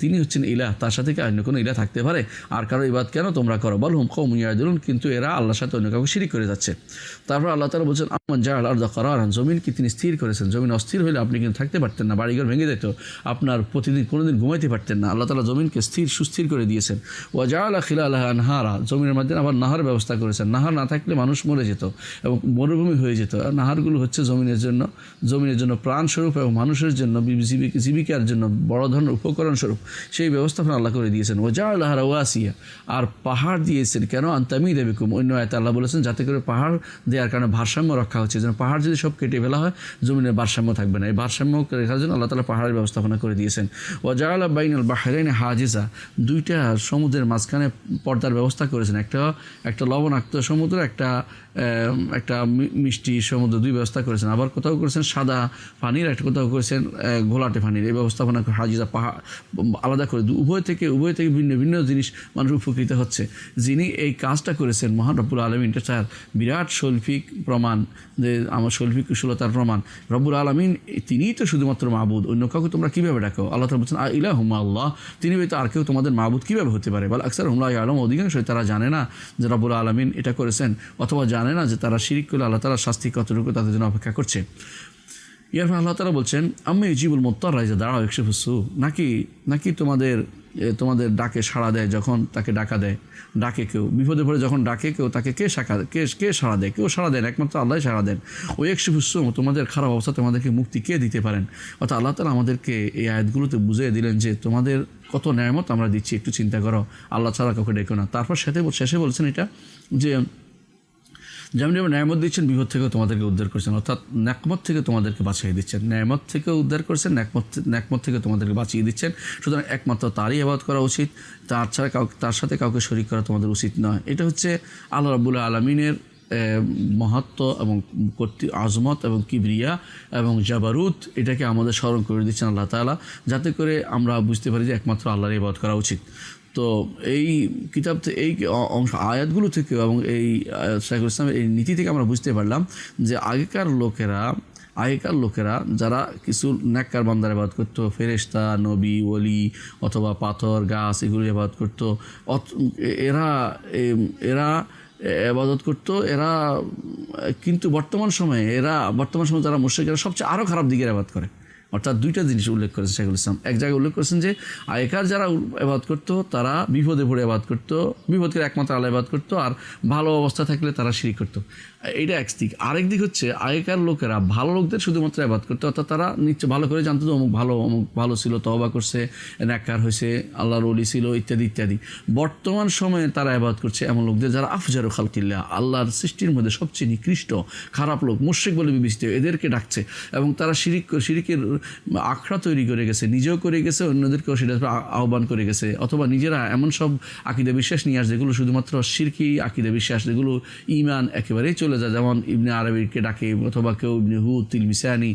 তিনি হচ্ছেন ইলাহ, তার সাথে কি অন্য কোনো ইলাহ থাকতে পারে? আর কারো ইবাদত কেন তোমরা করো? বল হুম কওমুন ইয়াদিলুন, কিন্তু এরা আল্লাহর সাথে অন্য কাউকে কাউকে শিরিক করে যাচ্ছে। তারপর আল্লাহ তাআলা বলছেন আম্মান জাআল আরদা কারারান, জমিন কি তিনি স্থির করেছেন? জমিন অস্থির হলে আপনি কিন্তু থাকতে পারতেন না, বাড়িঘর ভেঙে যেত, আপনার প্রতিদিন কোনোদিন ঘুমাইতে পারতেন না। আল্লাহ তাআলা জমিনকে সুস্থির করে দিয়েছেন। ওয়া জাআলা খিলালাহা আনহারা, জমিনের মধ্যে আবার নাহার ব্যবস্থা করেছেন। নাহার না থাকলে মানুষ মরে যেত এবং মরুভূমি হয়ে যেত। আর নাহারগুলো হচ্ছে জমিনের জন্য প্রাণস্বরূপ এবং মানুষের জন্য জীবিকার জন্য বড় ধরনের উপকরণ স্বরূপ সেই ব্যবস্থাপনা আল্লাহ করে দিয়েছেন। ও জাআলাহা রাওয়াসিয়া, আর পাহাড় দিয়েছেন কেন? আনতামিদা বিকুম, অন্য আয়াতে আল্লাহ বলেছেন যাতে করে পাহাড় দেওয়ার কারণে ভারসাম্য রক্ষা হচ্ছে, যেন পাহাড় যদি সব কেটে ফেলা হয় জমিনের ভারসাম্য থাকবে না। এই ভারসাম্য রেখার জন্য আল্লাহ তাআলা পাহাড়ের ব্যবস্থাপনা করে দিয়েছেন। ও জাআলা বাইনাল বাহরাইনি হাজিজা, দুইটা সমুদ্রের মাঝখানে পর্দার ব্যবস্থা করেছেন, একটা লবণাক্ত সমুদ্র, একটা মিষ্টি সমুদ্র, দুই ব্যবস্থা করেছেন। আবার কোথাও করেছেন সাদা পানির, একটা কোথাও করেছেন ঘোলাটে পানির, এই ব্যবস্থাপনা হাজিজা পাহাড় আলাদা করে উভয় থেকে ভিন্ন ভিন্ন জিনিস মানুষ উপকৃত হচ্ছে। যিনি এই কাজটা করেছেন মহান রব্বুল আলামিন, এটা তার বিরাট শৈল্পিক প্রমাণ, যে আমার শৈল্পিক কুশলতার প্রমাণ। রব্বুল আলামিন তিনিই তো শুধুমাত্র মাবুদ, অন্য কাউকে তোমরা কীভাবে ডাকো? আল্লাহ তাআলা বলছেন ইলাহুম্মা আল্লাহ, তিনি হয়তো আর কেউ তোমাদের মাবুদ কীভাবে হতে পারে? বল আকসারুহুম লা ইয়ালামুন, অধিকাংশই তারা জানে না যে রব্বুল আলামিন এটা করেছেন, অথবা জানে না যে তারা শিরিক করলে আল্লাহ তাআলার শাস্তি কতটুকু তাদের জন্য অপেক্ষা করছে। এরপর আল্লাহ তাআলা বলছেন আম্মা ইউজিবুল মুত্তাররা ইযা দাআহু ওয়ায়াকশিফুস সূ, নাকি তোমাদের ডাকে সাড়া দেয় যখন তাকে ডাকে কেউ বিপদে পড়ে, যখন ডাকে কেউ তাকে কে সাড়া দেয়? কেউ সাড়া দেন, একমাত্র আল্লাহ সাড়া দেন। ওয়ায়াকশিফুস সূ, তোমাদের খারাপ অবস্থা তোমাদেরকে মুক্তি কে দিতে পারেন? অর্থাৎ আল্লাহ তাআলা আমাদেরকে এই আয়াতগুলোতে বুঝিয়ে দিলেন যে তোমাদের কত নেয়ামত আমরা দিচ্ছি, একটু চিন্তা করো, আল্লাহ ছাড়া কাউকে ডেকো না। তারপর শেষে বলছেন এটা যে যেমন ন্যায়ামত দিচ্ছেন, বিপদ থেকেও তোমাদেরকে উদ্ধার করছেন, অর্থাৎ ন্যাকমত থেকে তোমাদেরকে বাঁচিয়ে দিচ্ছেন। ন্যায়ামত থেকেও উদ্ধার করছেন, ন্যাকমত থেকে তোমাদেরকে বাঁচিয়ে দিচ্ছেন। সুতরাং একমাত্র তারই ইবাদত করা উচিত, তার সাথে কাউকে শরীক করা তোমাদের উচিত নয়। এটা হচ্ছে আল্লাহ রাব্বুল আলামিনের মহত্ব এবং আজমত এবং কিবরিয়া এবং জাবারুত, এটাকে আমাদের স্মরণ করে দিচ্ছেন আল্লাহ তাআলা, যাতে করে আমরা বুঝতে পারি যে একমাত্র আল্লাহর ইবাদত করা উচিত। তো এই কিতাব এই অংশ আয়াতগুলো থেকে এবং এই শাইখুল ইসলামের এই নীতি থেকে আমরা বুঝতে পারলাম যে আগেকার লোকেরা যারা কিছু নেককার বান্দার ইবাদত করতো, ফেরেশতা, নবী, ওলি অথবা পাথর, গাছ, এগুলো ইবাদত করতো, এরা ইবাদত করতো। কিন্তু বর্তমান সময়ে যারা মুশরিক, এরা সবচেয়ে আরও খারাপ দিকের ইবাদত করে। অর্থাৎ দুইটা জিনিস উল্লেখ করেছেন শাইখুল ইসলাম। এক জায়গায় উল্লেখ করেছেন যে আগেকার যারা ইবাদত করতো তারা বিপদে পড়ে ইবাদত করতো, বিপদকে একমাত্র আল্লাহ ইবাদত করতো, আর ভালো অবস্থা থাকলে তারা শিরক করতো। এইটা এক দিক। আরেক দিক হচ্ছে আগেকার লোকেরা ভালো লোকদের শুধুমাত্র ইবাদত করতো, অর্থাৎ তারা নিশ্চয় ভালো করে জানতো যে অমুক ভালো ছিল, তওবা করছে, নেককার হয়েছে, আল্লাহর ওলি ছিল, ইত্যাদি ইত্যাদি। বর্তমান সময়ে তারা ইবাদত করছে এমন লোকদের যারা আফজারু খালকিল্লাহ, আল্লাহর সৃষ্টির মধ্যে সবচেয়ে নিকৃষ্ট খারাপ লোক, মুশরিক বলে বিবেচিত, এদেরকে ডাকছে এবং তারা শিরিকের আখড়া তৈরি করে গেছে, নিজেও করে গেছে, অন্যদেরকেও সেটা আহ্বান করে গেছে, অথবা নিজেরা এমন সব আকীদা বিশ্বাস নিয়ে আসে যেগুলো শুধুমাত্র শিরকি আকীদা বিশ্বাস, যেগুলো ঈমান একেবারেই চলে যায়। যেমন ইবনে আরবিকে ডাকে, অথবা কেউ ইবনে হুদ, তিলমিসানি,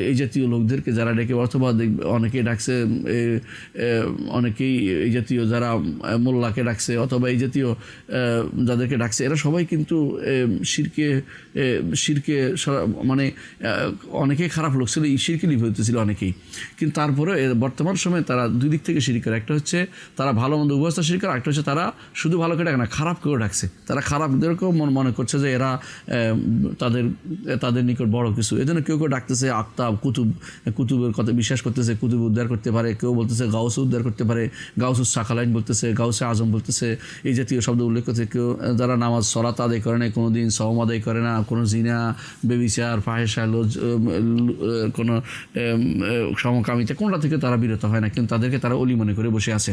এই জাতীয় লোকদেরকে যারা ডেকে, অথবা অনেকেই ডাকছে, অনেকেই এই জাতীয় যারা মোল্লাকে ডাকছে, অথবা এই জাতীয় যাদেরকে ডাকছে, এরা সবাই কিন্তু শিরকে মানে অনেকেই খারাপ লোক ছিল, এই শিরকে লিপ্ত ছিল অনেকেই। কিন্তু তারপরে বর্তমান সময়ে তারা দুই দিক থেকে শিরক করে। একটা হচ্ছে তারা ভালো মন্দ উভয়স্থ শিরক করে, একটা হচ্ছে তারা শুধু ভালোকে ডাকে না, খারাপকেও ডাকছে। তারা খারাপদেরকেও মনে করছে যে এরা তাদের নিকট বড় কিছু। এই জন্য কেউ ডাকতেছে আত্মা, কুতুবের কথা বিশ্বাস করতেছে, কুতুব উদ্ধার করতে পারে, কেউ বলতেছে গাউস উদ্ধার করতে পারে, গাউসুস সাকালাইন বলতেছে, গাউসে আজম বলতেছে, এই জাতীয় শব্দ উল্লেখ করছে। কেউ যারা নামাজ সলাত আদায় করে না, কোনো দিন সওম আদায় করে না, কোনো জিনা, বেবিচার, ফাহেসা, কোনো সমকামিতা কোনটা থেকে তারা বিরত হয় না, কিন্তু তাদেরকে তারা অলি মনে করে বসে আছে।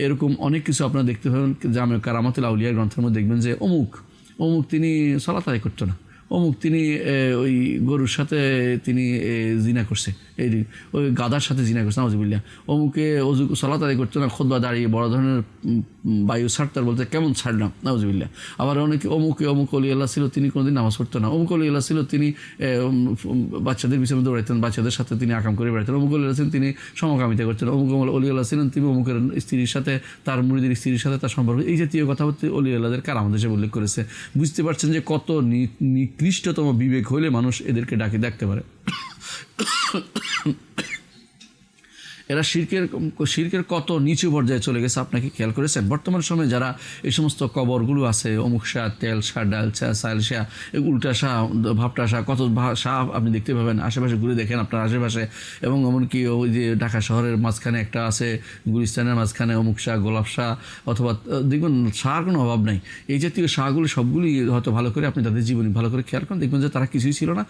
এরকম অনেক কিছু আপনারা দেখতে পাবেন। জামে কারামাতুল আউলিয়া গ্রন্থের মধ্যে দেখবেন যে অমুক তিনি সালাত আদায় করতো না, অমুক তিনি ওই গরুর সাথে তিনি জিনা করছে, ওই গাদার সাথে জিনা করছে, নাউজুবিল্লাহ। অমুকে অজু সালাত আদায় করতো না, খুতবা দাঁড়িয়ে বড় ধরনের বায়ু ছাড়তার বলতে কেমন ছাড়লাম, নাউজুবিল্লাহ। আবার অমুক অলি আল্লাহ ছিল, তিনি কোনোদিন নামাজ পড়তো না। অমুক অলি আল্লাহ ছিল, তিনি বাচ্চাদের পিছনে দৌড়াইতেন, বাচ্চাদের সাথে তিনি আকাম করে বেড়াতেন। অমুক অলি আল্লাহ ছিলেন, তিনি সমকামিতা করতেন। অমুক অলি আল্লাহ ছিলেন, তিনি অমুকের স্ত্রীর সাথে, তার মুরিদের স্ত্রীর সাথে তার সম্পর্ক, এই জাতীয় কথা হচ্ছে অলি আল্লাহদের কারামত হিসেবে উল্লেখ করেছে। বুঝতে পারছেন যে কত নিকৃষ্টতম বিবেক হলে মানুষ এদেরকে ডাকে দেখতে পারে। এরা শিরকের কত নিচু পর্যায়ে চলে গেছে আপনাকে খেয়াল করেছেন? বর্তমান সময়ে যারা এই সমস্ত কবরগুলো আছে, অমুক শাহ, তেল শাহ, ডাল শাহ, সাইল শাহ, উল্টা শাহ, ভাবটা শাহ, কত শাহ আপনি দেখতে পাবেন। আশেপাশে ঘুরে দেখেন আপনার আশেপাশে, এবং এমনকি ওই যে ঢাকা শহরের মাঝখানে একটা আছে, গুলিস্তানের মাঝখানে অমুক শাহ, গোলাপ শাহ, অথবা দেখবেন শাহর কোনো অভাব নাই। এই জাতীয় শাহগুলো সবগুলি হয়তো ভালো করে আপনি তাদের জীবনী ভালো করে খেয়াল করেন, দেখবেন যে তারা কিছুই ছিল না,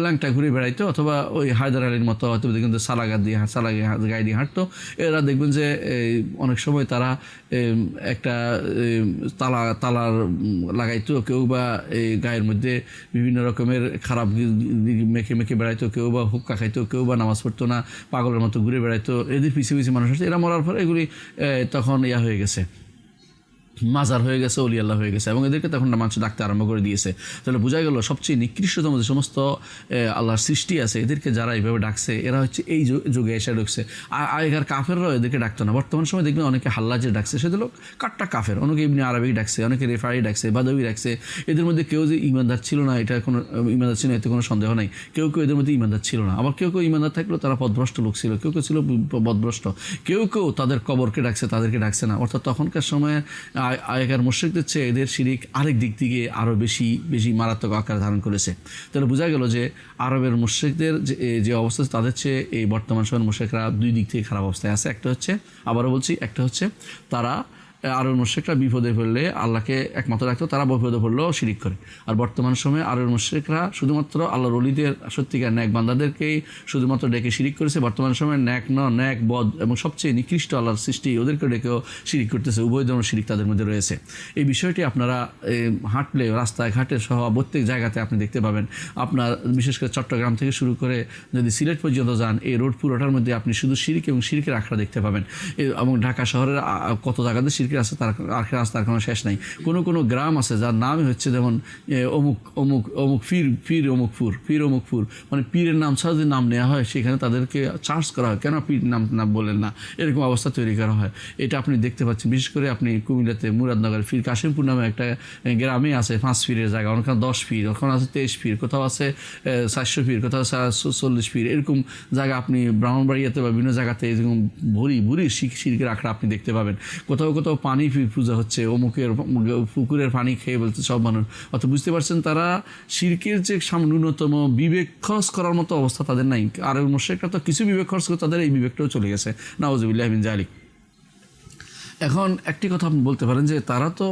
ল্যাংটা ঘুরে বেড়াইতো, অথবা ওই হায়দার আলীর মতো হয়তো দেখবেন যে সালাগা গায়ে দিয়ে হাঁটতো। এরা দেখবেন যে অনেক সময় তারা একটা তালার লাগাইতো, কেউ বা এই গায়ের মধ্যে বিভিন্ন রকমের খারাপ মেখে বেড়াইতো, কেউ বা হুক্কা খাইতো, কেউ বা নামাজ পড়তো না, পাগলের মতো ঘুরে বেড়াইতো। এদের পিছিয়ে পিছিয়ে মানুষ আসছে। এরা মরার পর এগুলি তখন হয়ে গেছে, মাজার হয়ে গেছে, অলি আল্লাহ হয়ে গেছে, এবং এদেরকে তখন মানুষ ডাকতে আরম্ভ করে দিয়েছে। তাহলে বোঝা গেল সবচেয়ে নিকৃষ্টতম যে সমস্ত আল্লাহর সৃষ্টি আছে, এদেরকে যারা এইভাবে ডাকছে এরা হচ্ছে এই যুগে এসে ঢুকছে। আগেকার কাফেররাও এদেরকে ডাকতো না। বর্তমান সময় দেখবেন অনেকে হাল্লাজে ডাকছে, সেগুলো কাট্টা কাফের। অনেকে ইবনে আরবি ডাকছে, অনেকে রেফারি ডাকছে, বাদাবি ডাকছে। এদের মধ্যে কেউ যে ইমানদার ছিল না, এটা কোনো ইমানদার ছিল না, এতে কোনো সন্দেহ নাই। কেউ এদের মধ্যে ইমানদার ছিল না, আবার কেউ ইমানদার থাকলেও তারা পথভ্রষ্ট লোক ছিল, কেউ ছিল পথভ্রষ্ট। কেউ তাদের কবরকে ডাকছে, তাদেরকে ডাকছে না। অর্থাৎ তখনকার সময়ে আগেকার মুশরিকদের চেয়ে এদের শিরিক আরেক দিক থেকে আরও বেশি মারাত্মক আকার ধারণ করেছে। তাহলে বোঝা গেল যে আরবের মুশরিকদের যে অবস্থা, তাদের চেয়ে এই বর্তমান সময়ের মুশরিকরা দুই দিক থেকে খারাপ অবস্থায় আছে। একটা হচ্ছে, আবারও বলছি, একটা হচ্ছে তারা আরবের মুশরিকরা বিপদে পড়লে আল্লাহকে একমাত্র রাখতো, তারা বিপদে পড়লেও শিরিক করে। আর বর্তমান সময়ে আরবের মুশরিকরা শুধুমাত্র আল্লাহর ওলিদের, সত্যিকার ন্যাক বান্দাদেরকেই শুধুমাত্র ডেকে শিরিক করেছে। বর্তমান সময়ে ন্যাক বদ এবং সবচেয়ে নিকৃষ্ট আল্লাহর সৃষ্টি ওদেরকে ডেকেও শিরিক করতেছে। উভয় ধরনের শিরিক তাদের মধ্যে রয়েছে। এই বিষয়টি আপনারা হাঁটলে রাস্তায় ঘাটে সহ প্রত্যেক জায়গাতে আপনি দেখতে পাবেন। আপনার বিশেষ করে চট্টগ্রাম থেকে শুরু করে যদি সিলেট পর্যন্ত যান, এই রোড পুরোটার মধ্যে আপনি শুধু শিরিক এবং শিরিকের আখড়া দেখতে পাবেন। এবং ঢাকা শহরের কত জায়গাতে শিরিক আছে তার রাস্তার কোনো শেষ নাই। কোনো গ্রাম আছে যার নামই হচ্ছে যেমন অমুক পীর অমুকপুর, মানে পীরের নাম ছাড়া যদি নাম নেওয়া হয় সেখানে তাদেরকে চার্জ করা হয়, কেন পীর নাম বলেন না, এরকম অবস্থা তৈরি করা হয়। এটা আপনি দেখতে পাচ্ছেন। বিশেষ করে আপনি কুমিল্লাতে মুরাদনগর পীর কাশিমপুর নামে একটা গ্রামে আছে 5 পীরের জায়গা, ওখানে 10 পীর, ওখানে আছে 23 পীর, কোথাও আছে 400 পীর, কোথাও 40 পীর, এরকম জায়গা আপনি ব্রাহ্মণবাড়িয়াতে বা বিভিন্ন জায়গাতে এরকম ভুরি শিরকের আখড়া আপনি দেখতে পাবেন। কোথাও পানি পূজা হচ্ছে, অমুকের পুকুরের পানি খেয়ে বলছে সব মানুষ। অত বুঝতে পারছেন তারা শিরকের যে ন্যূনতম বিবেক খরচ করার মতো অবস্থা তাদের নাই। আর মুশরিকরা তো কিছু বিবেক খরচ করে তাদের এই বিবেকটাও চলে গেছে। নাউযুবিল্লাহি মিন যালিক। এখন একটি কথা আপনি বলতে পারেন যে তারা তো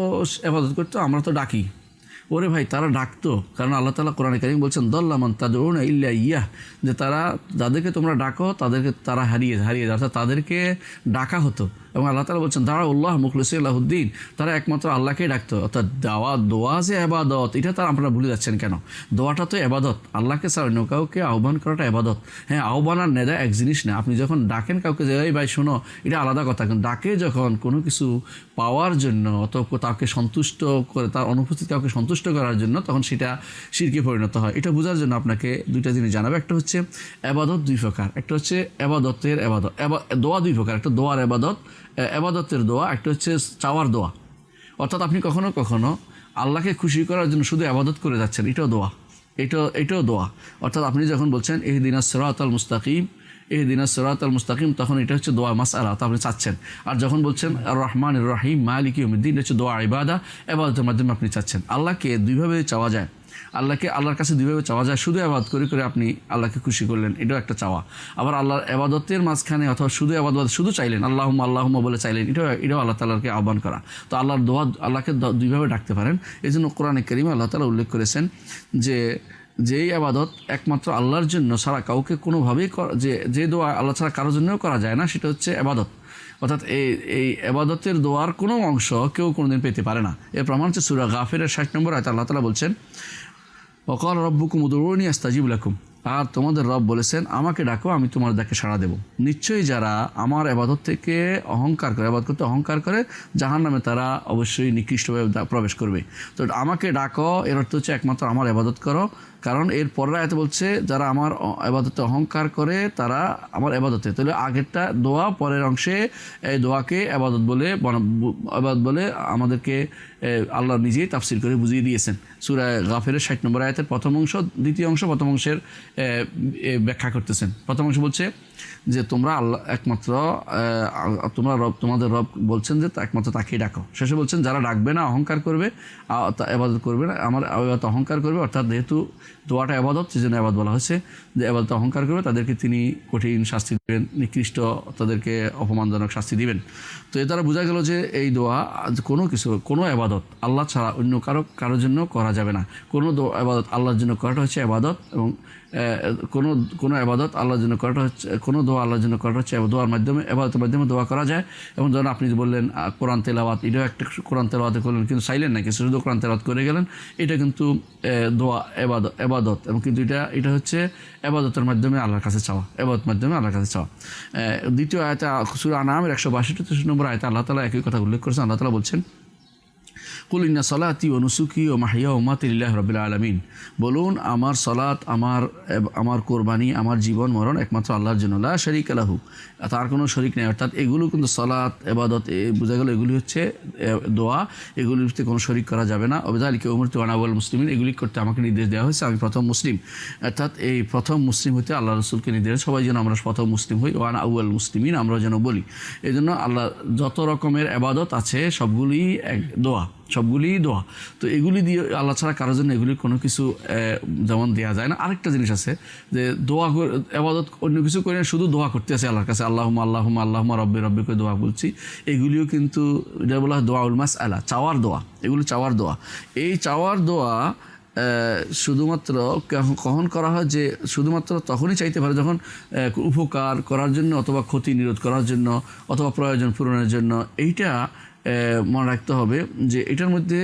ইবাদত করতো, আমরা তো ডাকি। ওরে ভাই, তারা ডাকতো, কারণ আল্লাহ তাআলা কোরআনে কারীম বলছেন দাল্লা মান তাদউনা ইল্লা ইয়াহ, যে তারা যাদেরকে তোমরা ডাকো তারা হারিয়ে যায়, অর্থাৎ তাদেরকে ডাকা হতো। এবং আল্লাহ তাআলা বলছেন দাউল্লাহ মুখলিসিন লাহুদ্দিন, তারা একমাত্র আল্লাহকেই ডাকতো। অর্থাৎ দোয়া যে ইবাদত, এটা তারা আপনারা ভুলে যাচ্ছেন কেন? দোয়াটা তো ইবাদত, আল্লাহকে ছাড়া অন্য কাউকে আহ্বান করাটা ইবাদত। হ্যাঁ, আহ্বান আর নেদা এক জিনিস না। আপনি যখন ডাকেন কাউকে যে এই ভাই শোনো, এটা আলাদা কথা। কিন্তু ডাকে যখন কোনো কিছু পাওয়ার জন্য অথবা তাকে সন্তুষ্ট করে, তার অনুপস্থিত কাউকে সন্তুষ্ট করার জন্য, তখন সেটা শিরকে পরিণত হয়। এটা বোঝার জন্য আপনাকে দুইটা জিনিস জানাবে। একটা হচ্ছে ইবাদত দুই প্রকার, একটা হচ্ছে ইবাদতের ইবাদত, দোয়া দুই প্রকার, একটা দোয়ার ইবাদত, ইবাদতের দোয়া, একটা হচ্ছে চাওয়ার দোয়া। অর্থাৎ আপনি কখনো আল্লাহকে খুশি করার জন্য শুধু ইবাদত করে যাচ্ছেন, এটাও দোয়া, এটাও দোয়া। অর্থাৎ আপনি যখন বলছেন ইহদিনাস সিরাতাল মুস্তাকিম, তখন এটা হচ্ছে দোয়া মাসআলা, তা আপনি চাচ্ছেন। আর যখন বলছেন আর রহমানির রহিম মালিকি ইয়াউমিদ্দিন, এটা হচ্ছে দোয়া ইবাদতের মাধ্যমে আপনি চাচ্ছেন। আল্লাহকে দুইভাবে চাওয়া যায়, আল্লাহর কাছে দুইভাবে চাওয়া যায়। শুধু ইবাদত করে আপনি আল্লাহকে খুশি করলেন, এটাও একটা চাওয়া। আবার আল্লাহর ইবাদতের মাঝখানে অথবা শুধু ইবাদত শুধু চাইলেন, আল্লাহুম্মা বলে চাইলেন, এটাও আল্লাহ তাআলাকে আহ্বান করা। তো আল্লাহর দোয়া আল্লাহকে দুইভাবে ডাকতে পারেন। এই জন্য কোরআনে কারীমে আল্লাহ তাআলা উল্লেখ করেছেন যে যেই ইবাদত একমাত্র আল্লাহর জন্য ছাড়া কাউকে কোনোভাবেই যে দোয়া আল্লাহ ছাড়া কারোর জন্যও করা যায় না, সেটা হচ্ছে ইবাদত। অর্থাৎ এই ইবাদতের দোয়ার কোনো অংশ কেউ কোনোদিন পেতে পারে না। এর প্রমাণ হচ্ছে সূরা গাফিরের 60 নম্বর আয়াতে আল্লাহ তাআলা বলছেন ওয়াকাল রাব্বুকুম উদউনি আস্তাজিব লাকুম, আর তোমাদের রব বলেছেন আমাকে ডাকো, আমি তোমার ডাকে সাড়া দেব। নিশ্চয়ই যারা আমার ইবাদত থেকে ইবাদত করতে অহংকার করে, জাহান্নামে তারা অবশ্যই নিকৃষ্টভাবে প্রবেশ করবে। তো আমাকে ডাকো এর অর্থ হচ্ছে একমাত্র আমার ইবাদত করো, কারণ এর পরের আয়াতে বলছে যারা আমার ইবাদতে অহংকার করে তারা আমার ইবাদতে, তাহলে আগেরটা দোয়া, পরের অংশে এই দোয়াকে ইবাদত বলে আমাদেরকে আল্লাহ নিজেই তাফসীর করে বুঝিয়ে দিয়েছেন। সূরা গাফিরের 60 নম্বর আয়াতের প্রথম অংশ, দ্বিতীয় অংশ প্রথম অংশের ব্যাখ্যা করতেছেন। প্রথম অংশ বলছে যে তোমরা আল্লাহ একমাত্র তোমরা রব, তোমাদের রব বলছেন যে একমাত্র তাকেই ডাকো। শেষে বলছেন যারা ডাকবে না, অহংকার করবে, ইবাদত করবে না, আমার ইবাদত অহংকার করবে, অর্থাৎ যেহেতু দোয়াটা ইবাদত, সেজন্য ইবাদত বলা হয়েছে, যে ইবাদত অহংকার করবে তাদেরকে তিনি কঠিন শাস্তি দেবেন, নিকৃষ্ট তাদেরকে অপমানজনক শাস্তি দিবেন। তো এ দ্বারা বোঝা গেল যে এই দোয়া কোনো ইবাদত আল্লাহ ছাড়া অন্য কারোর জন্য করা যাবে না। কোনো ইবাদত আল্লাহর জন্য করাটা হচ্ছে ইবাদত, এবং কোনো ইবাদত আল্লাহর জন্য করাটা হচ্ছে, কোনো দোয়া আল্লাহর জন্য করাটা হচ্ছে দোয়ার মাধ্যমে, ইবাদতের মাধ্যমে দোয়া করা যায়। এবং যখন আপনি বললেন কোরআন তেলাওয়াত, এটাও একটা কোরআন তেলাওয়াত করলেন কিন্তু চাইলেন না, কিছু শুধু কোরআন তেলাওয়াত করে গেলেন, এটা কিন্তু দোয়া ইবাদত, এবং কিন্তু এটা হচ্ছে ইবাদতের মাধ্যমে আল্লাহর কাছে চাওয়া, ইবাদতের মাধ্যমে আল্লাহর কাছে চাওয়া। দ্বিতীয় আয়াতে সূরা আনআমের 162 নম্বর আয়াতে আল্লাহ তাআলা একই কথা উল্লেখ করেছেন। আল্লাহ তাআলা বলছেন, কুল ইন্না সলাতি ওয়া নুসুকি ওয়া মাহইয়া ওয়া মামাতি লিল্লাহি রাব্বিল আলামিন, বলুন আমার সলাত, আমার কোরবানি, আমার জীবন মরণ একমাত্র আল্লাহর জন্য, লা শারীকা লাহু, তার কোনো শরীক নেই। অর্থাৎ এগুলো কিন্তু সলাত, ইবাদত, বোঝা গেল এগুলি হচ্ছে দোয়া, এগুলিতে কোনো শরীক করা যাবে না। ওয়াযালিকা উমিরতু আন আউয়াল মুসলিমিন, এগুলি করতে আমাকে নির্দেশ দেওয়া হয়েছে, আমি প্রথম মুসলিম। অর্থাৎ এই প্রথম মুসলিম হতে আল্লাহ রাসূলকে নির্দেশ, সবাই যেন আমরা প্রথম মুসলিম হই, ওয়ান আউয়াল মুসলিমিন আমরা যেন বলি। এই জন্য আল্লাহ যত রকমের ইবাদত আছে সবগুলি দোয়া, সবগুলি দোয়া। তো এগুলি দিয়ে আল্লাহ ছাড়া কারোর জন্য এগুলি কোনো কিছু যেমন দেওয়া যায় না। আরেকটা জিনিস আছে যে দোয়া ইবাদত অন্য কিছু করে শুধু দোয়া করতে আছে আল্লাহর কাছে, আল্লাহুম্মা রব্বি করে দোয়া বলছি, এগুলিও কিন্তু এটা বলা হয় দোয়াউল মাসআলা, চাওয়ার দোয়া। এগুলি চাওয়ার দোয়া। এই চাওয়ার দোয়া শুধুমাত্র কখন করা হয়, যে শুধুমাত্র তখনই চাইতে পারে যখন উপকার করার জন্য, অথবা ক্ষতি নিরোধ করার জন্য, অথবা প্রয়োজন পূরণের জন্য। এইটা মনে রাখতে হবে যে এটার মধ্যে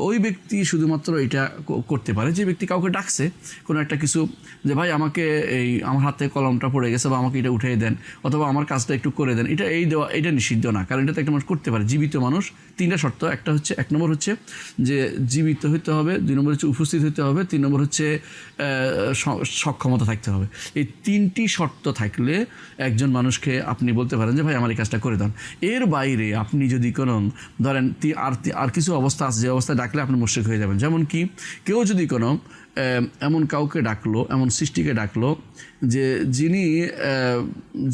ওই ব্যক্তি শুধুমাত্র এটা করতে পারে যে ব্যক্তি কাউকে ডাকছে কোনো একটা কিছু, যে ভাই আমাকে আমার হাতে কলমটা পড়ে গেছে, বা আমাকে এটা উঠিয়ে দেন, অথবা আমার কাজটা একটু করে দেন, এটা নিষিদ্ধ না। কারণ এটা তো একটা মানুষ করতে পারে, জীবিত মানুষ। 3টা শর্ত, একটা হচ্ছে, 1 নম্বর হচ্ছে যে জীবিত হতে হবে, 2 নম্বর হচ্ছে উপস্থিত হতে হবে, 3 নম্বর হচ্ছে সক্ষমতা থাকতে হবে। এই 3টি শর্ত থাকলে একজন মানুষকে আপনি বলতে পারেন যে ভাই আমার এই কাজটা করে দেন। এর বাইরে আপনি যদি কোনো ধরেন আর কিছু অবস্থা আছে যে অবস্থায় ডাকলে আপনি মুশরিক হয়ে যাবেন। যেমন কি, কেউ যদি কোনো এমন কাউকে ডাকলো, এমন সৃষ্টিকে ডাকলো যে